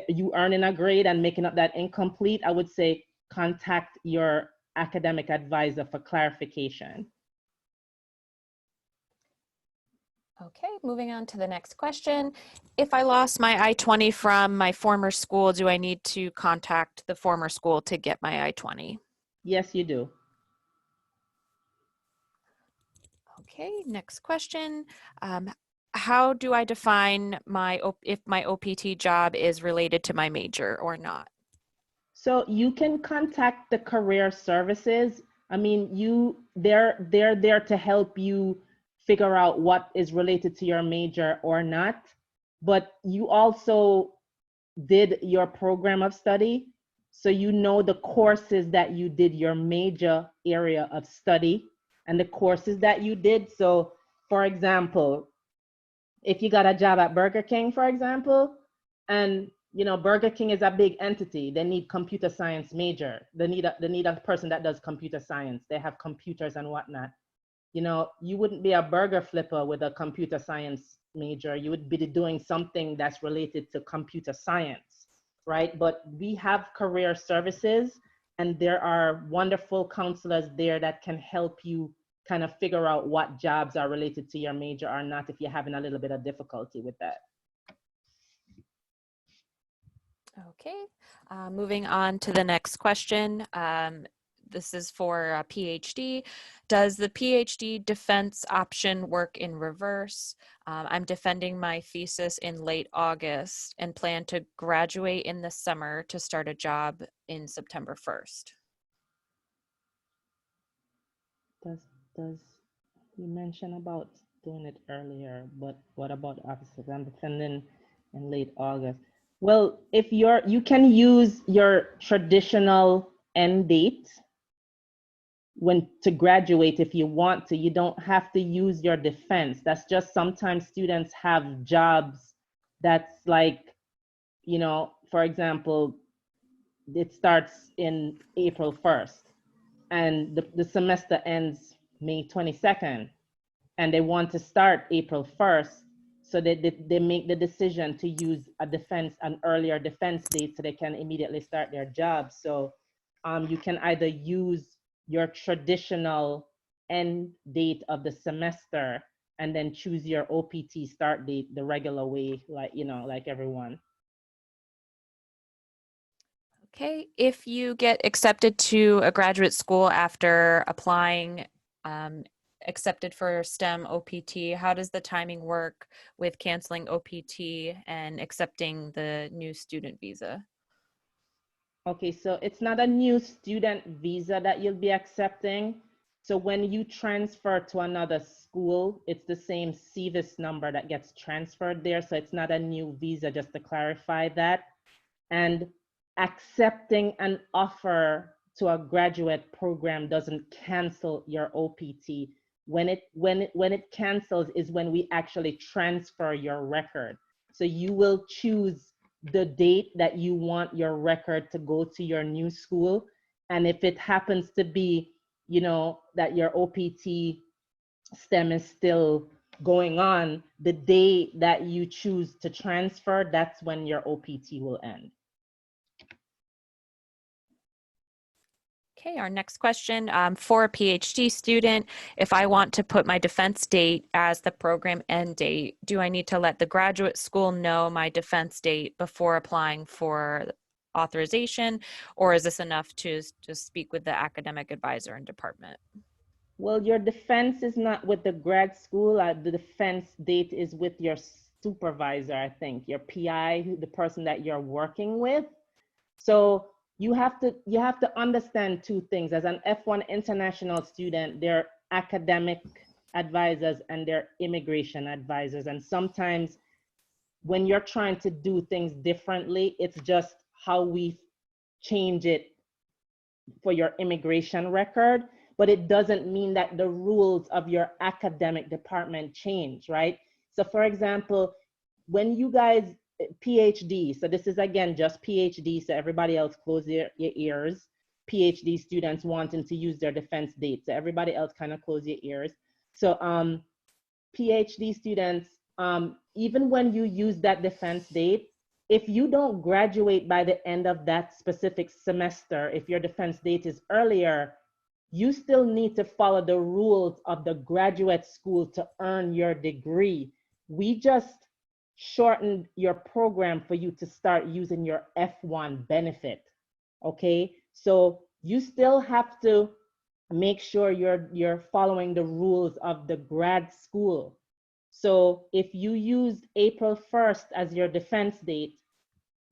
you earning a grade and making up that incomplete, I would say contact your academic advisor for clarification. Okay, moving on to the next question. If I lost my I-20 from my former school, do I need to contact the former school to get my I-20? Yes, you do. Okay, next question. How do I define if my OPT job is related to my major or not? So you can contact the career services. I mean, they're there to help you figure out what is related to your major or not. But you also did your program of study, so you know the courses that you did, your major area of study, and the courses that you did. So, for example, if you got a job at Burger King, for example, and you know Burger King is a big entity, they need computer science major. They need a person that does computer science. They have computers and whatnot. You know, you wouldn't be a burger flipper with a computer science major. You would be doing something that's related to computer science, right? But we have career services, and there are wonderful counselors there that can help you kind of figure out what jobs are related to your major or not if you're having a little bit of difficulty with that. Okay, moving on to the next question. This is for a PhD. Does the PhD defense option work in reverse? I'm defending my thesis in late August and plan to graduate in the summer to start a job in September 1st. Does you mention about doing it earlier, but what about officers? I'm defending in late August. Well, if you can use your traditional end date, when to graduate, if you want to, you don't have to use your defense. That's just sometimes students have jobs that's like, you know, for example, it starts in April 1st and the semester ends May 22nd and they want to start April 1st. So they make the decision to use an earlier defense date so they can immediately start their job. So you can either use your traditional end date of the semester and then choose your OPT start date the regular way, like, you know, like everyone. Okay, if you get accepted to a graduate school after applying, accepted for STEM OPT, how does the timing work with canceling OPT and accepting the new student visa? Okay, so it's not a new student visa that you'll be accepting. So when you transfer to another school, it's the same CVIS number that gets transferred there. So it's not a new visa, just to clarify that. And accepting an offer to a graduate program doesn't cancel your OPT. When it cancels is when we actually transfer your record. So you will choose the date that you want your record to go to your new school. And if it happens to be, you know, that your OPT STEM is still going on, the day that you choose to transfer, that's when your OPT will end. Okay, our next question, for a PhD student, if I want to put my defense date as the program end date, do I need to let the graduate school know my defense date before applying for authorization, or is this enough to just speak with the academic advisor and department? Well, your defense is not with the grad school. The defense date is with your supervisor, I think, your PI, the person that you're working with. So you have to understand two things. As an F1 international student, they're academic advisors and they're immigration advisors. And sometimes when you're trying to do things differently, it's just how we change it for your immigration record, but it doesn't mean that the rules of your academic department change, right? So for example, when you guys PhD, so this is again just PhD, so everybody else close your ears. PhD students wanting to use their defense date, so everybody else kind of close your ears. So PhD students, even when you use that defense date, if you don't graduate by the end of that specific semester, if your defense date is earlier, you still need to follow the rules of the graduate school to earn your degree. We just shortened your program for you to start using your F1 benefit, okay? So you still have to make sure you're following the rules of the grad school. So if you used April 1st as your defense date,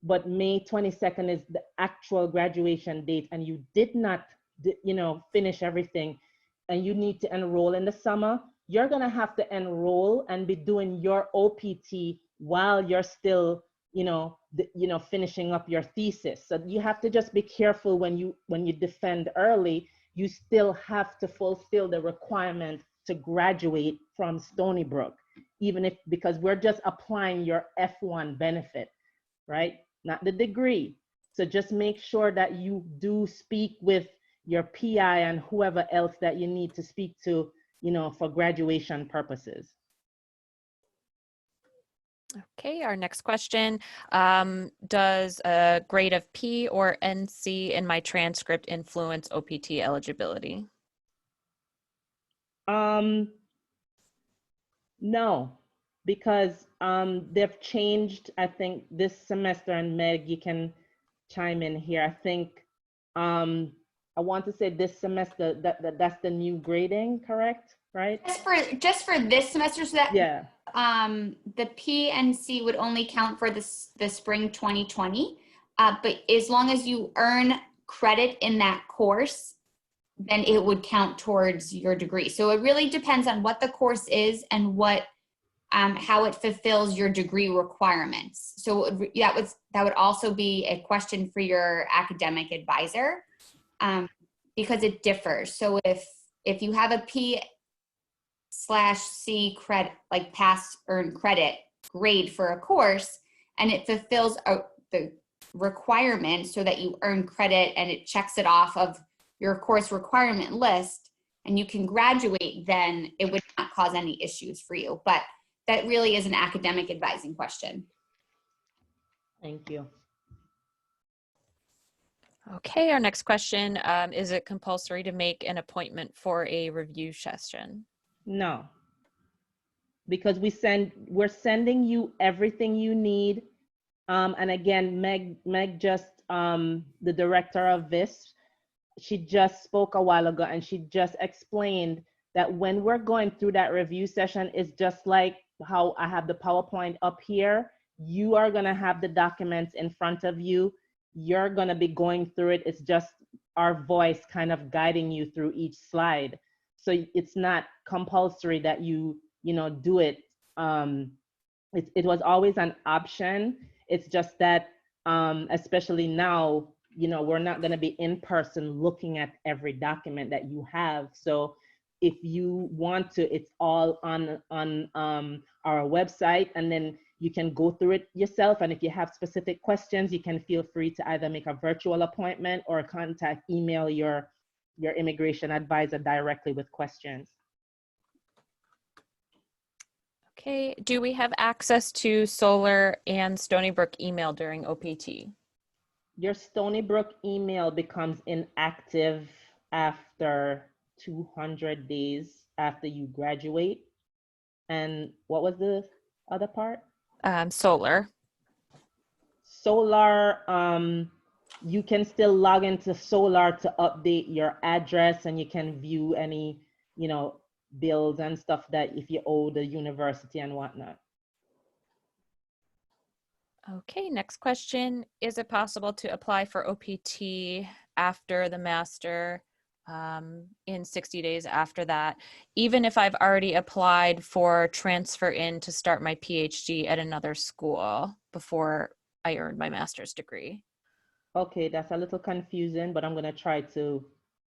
but May 22nd is the actual graduation date, and you did not, you know, finish everything, and you need to enroll in the summer, you're gonna have to enroll and be doing your OPT while you're still, finishing up your thesis. So you have to just be careful when you defend early. You still have to fulfill the requirement to graduate from Stony Brook, because we're just applying your F1 benefit, right? Not the degree. So just make sure that you do speak with your PI and whoever else that you need to speak to, for graduation purposes. Okay, our next question. Does a grade of P or NC in my transcript influence OPT eligibility? No, because they've changed, I think, this semester, and Meg, you can chime in here. I think I want to say this semester that's the new grading, correct? Right? Just for this semester, so that yeah. The P and C would only count for the spring 2020, but as long as you earn credit in that course, then it would count towards your degree. So it really depends on what the course is and what how it fulfills your degree requirements. So that would also be a question for your academic advisor, because it differs. So if you have a P/C credit, like pass earned credit grade for a course, and it fulfills the requirement so that you earn credit and it checks it off of your course requirement list and you can graduate, then it would not cause any issues for you. But that really is an academic advising question. Thank you. Okay, our next question, is it compulsory to make an appointment for a review session? No, because we're sending you everything you need. And again, Meg just, the director of this, she just spoke a while ago and she just explained that when we're going through that review session, it's just like how I have the PowerPoint up here. You are gonna have the documents in front of you. You're gonna be going through it. It's just our voice kind of guiding you through each slide. So it's not compulsory that you do it. It was always an option. It's just that, especially now, we're not going to be in person looking at every document that you have. So if you want to, it's all on our website, and then you can go through it yourself. And if you have specific questions, you can feel free to either make a virtual appointment or email your immigration advisor directly with questions. Okay, do we have access to Solar and Stony Brook email during OPT? Your Stony Brook email becomes inactive after 200 days after you graduate. And what was the other part? Solar. Solar, you can still log into Solar to update your address, and you can view any, bills and stuff that if you owe the university and whatnot. Okay, next question. Is it possible to apply for OPT after the master in 60 days after that, even if I've already applied for transfer in to start my PhD at another school before I earned my master's degree? Okay, that's a little confusing, but I'm going to try to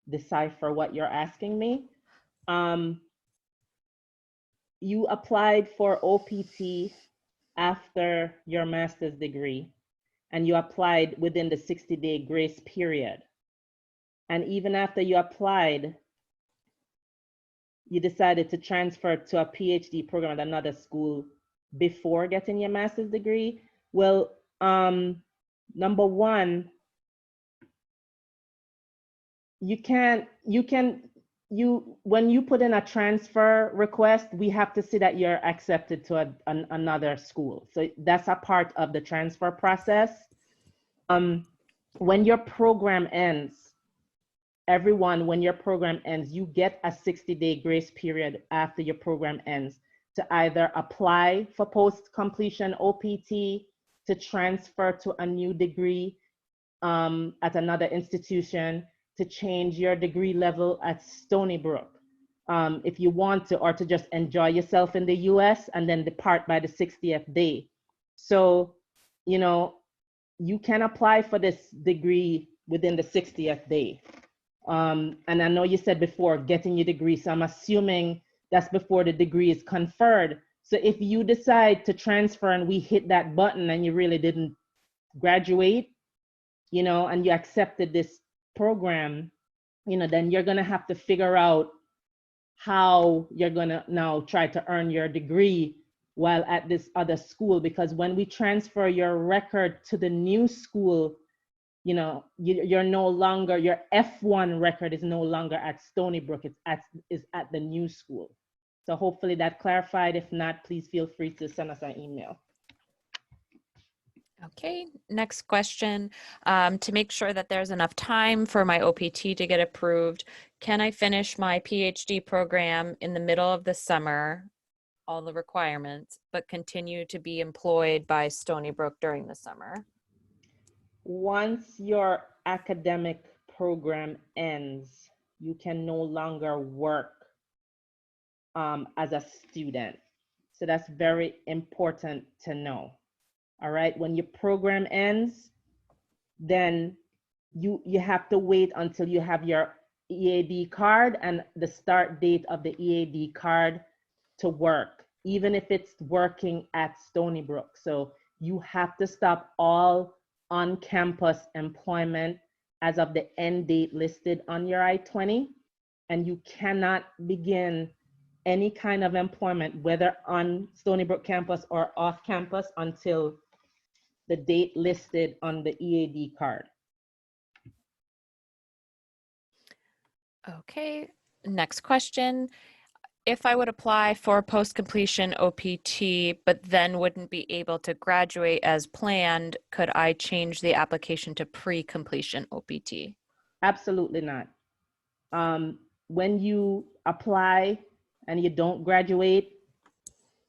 decipher what you're asking me. You applied for OPT after your master's degree, and you applied within the 60-day grace period. And even after you applied, you decided to transfer to a PhD program at another school before getting your master's degree. Well, number one, when you put in a transfer request, we have to see that you're accepted to another school. So that's a part of the transfer process. When your program ends, when your program ends, you get a 60-day grace period after your program ends to either apply for post-completion OPT, to transfer to a new degree at another institution, to change your degree level at Stony Brook, if you want to, or to just enjoy yourself in the US and then depart by the 60th day. So, you can apply for this degree within the 60th day. And I know you said before getting your degree, so I'm assuming that's before the degree is conferred. So if you decide to transfer and we hit that button and you really didn't graduate, and you accepted this program, then you're going to have to figure out how you're going to now try to earn your degree while at this other school, because when we transfer your record to the new school, you're no longer, your F1 record is no longer at Stony Brook, is at the new school. So hopefully that clarified. If not, please feel free to send us an email. Okay, next question. To make sure that there's enough time for my OPT to get approved, can I finish my PhD program in the middle of the summer, all the requirements, but continue to be employed by Stony Brook during the summer? Once your academic program ends, you can no longer work as a student. So that's very important to know. All right, when your program ends, then you have to wait until you have your EAD card and the start date of the EAD card to work, even if it's working at Stony Brook. So you have to stop all on-campus employment as of the end date listed on your I-20, and you cannot begin any kind of employment, whether on Stony Brook campus or off campus, until the date listed on the EAD card. Okay, next question. If I would apply for post-completion OPT, but then wouldn't be able to graduate as planned, could I change the application to pre-completion OPT? Absolutely not. When you apply and you don't graduate,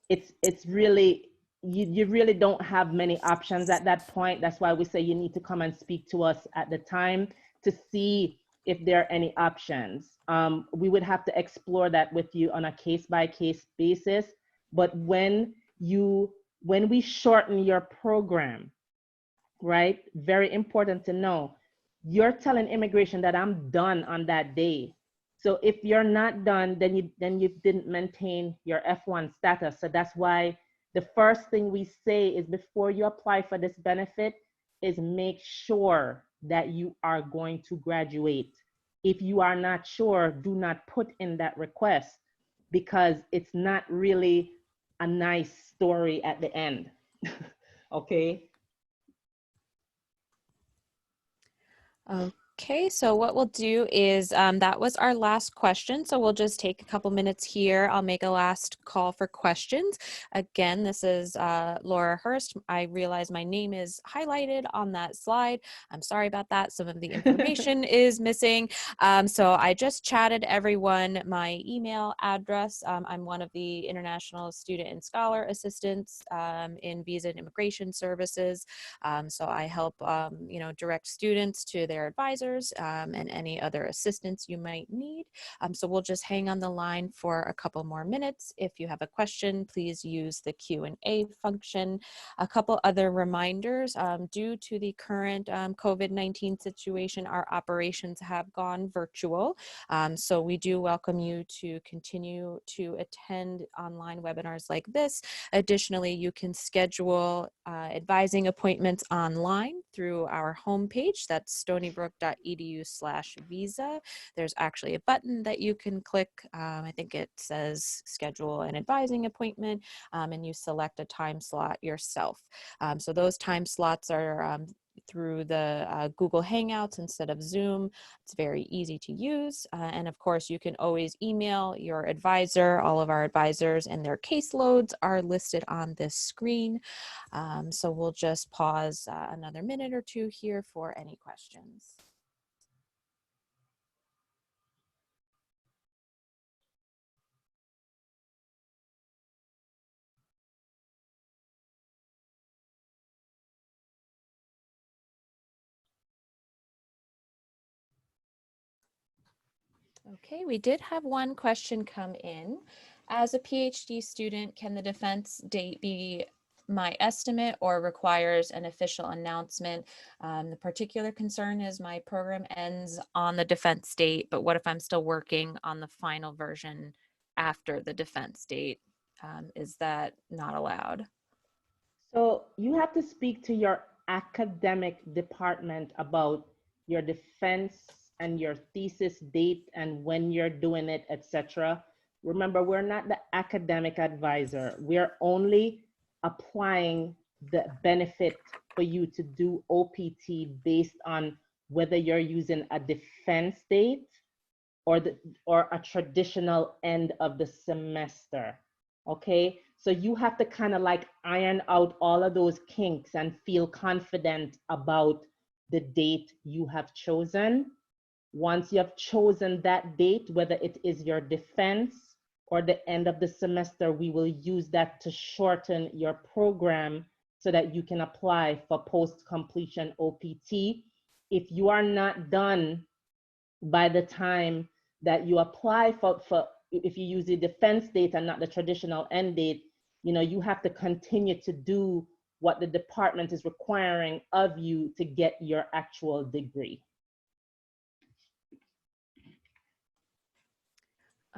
it's really, you really don't have many options at that point. That's why we say you need to come and speak to us at the time to see if there are any options. We would have to explore that with you on a case-by-case basis. But when we shorten your program, right? Very important to know, you're telling immigration that I'm done on that day. So if you're not done, then you didn't maintain your F1 status. So that's why the first thing we say is, before you apply for this benefit, is make sure that you are going to graduate. If you are not sure, do not put in that request, because it's not really a nice story at the end. Okay. Okay, so what we'll do is, that was our last question. So we'll just take a couple minutes here. I'll make a last call for questions. Again, this is Laura Hurst. I realize my name is highlighted on that slide. I'm sorry about that. Some of the information is missing. So I just chatted everyone my email address. I'm one of the International Student and Scholar Assistants in Visa and Immigration Services. So I help, direct students to their advisors and any other assistance you might need. So we'll just hang on the line for a couple more minutes. If you have a question, please use the Q&A function. A couple other reminders, due to the current COVID-19 situation, our operations have gone virtual. So we do welcome you to continue to attend online webinars like this. Additionally, you can schedule advising appointments online through our homepage. That's stonybrook.edu/visa. There's actually a button that you can click. I think it says schedule an advising appointment, and you select a time slot yourself. So those time slots are through the Google Hangouts instead of Zoom. It's very easy to use. And of course, you can always email your advisor. All of our advisors and their caseloads are listed on this screen. So we'll just pause another minute or two here for any questions. Okay, we did have one question come in. As a PhD student, can the defense date be my estimate or requires an official announcement? The particular concern is my program ends on the defense date, but what if I'm still working on the final version after the defense date? Is that not allowed? So you have to speak to your academic department about your defense and your thesis date and when you're doing it, etc. Remember, we're not the academic advisor. We're only applying the benefit for you to do OPT based on whether you're using a defense date or a traditional end of the semester. Okay, so you have to kind of like iron out all of those kinks and feel confident about the date you have chosen. Once you have chosen that date, whether it is your defense or the end of the semester, we will use that to shorten your program so that you can apply for post-completion OPT. If you are not done by the time that you apply for if you use the defense date and not the traditional end date, you have to continue to do what the department is requiring of you to get your actual degree.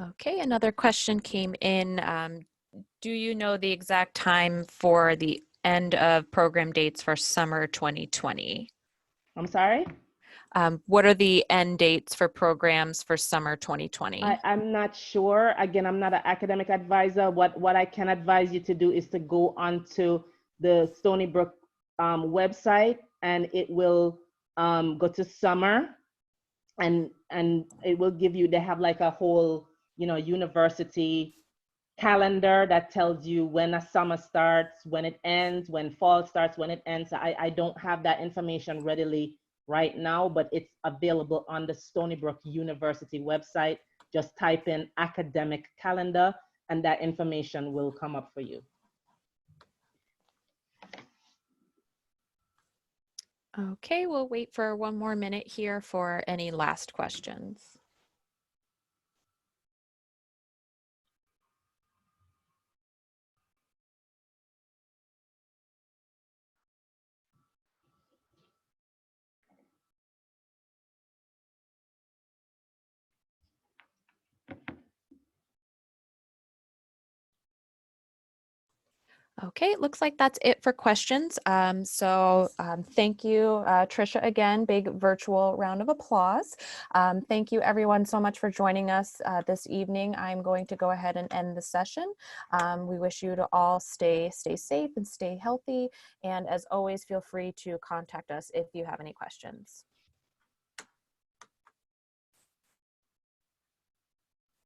Okay, another question came in. Do you know the exact time for the end of program dates for summer 2020? I'm sorry? What are the end dates for programs for summer 2020? I'm not sure. Again, I'm not an academic advisor. What I can advise you to do is to go onto the Stony Brook website, and it will go to summer, and it will give you, they have like a whole, university calendar that tells you when a summer starts, when it ends, when fall starts, when it ends. I don't have that information readily right now, but it's available on the Stony Brook University website. Just type in academic calendar and that information will come up for you. Okay, we'll wait for one more minute here for any last questions. Okay, it looks like that's it for questions. Thank you, Trisha, again, big virtual round of applause. Thank you everyone so much for joining us this evening. I'm going to go ahead and end the session. We wish you to all stay safe and stay healthy. And as always, feel free to contact us if you have any questions.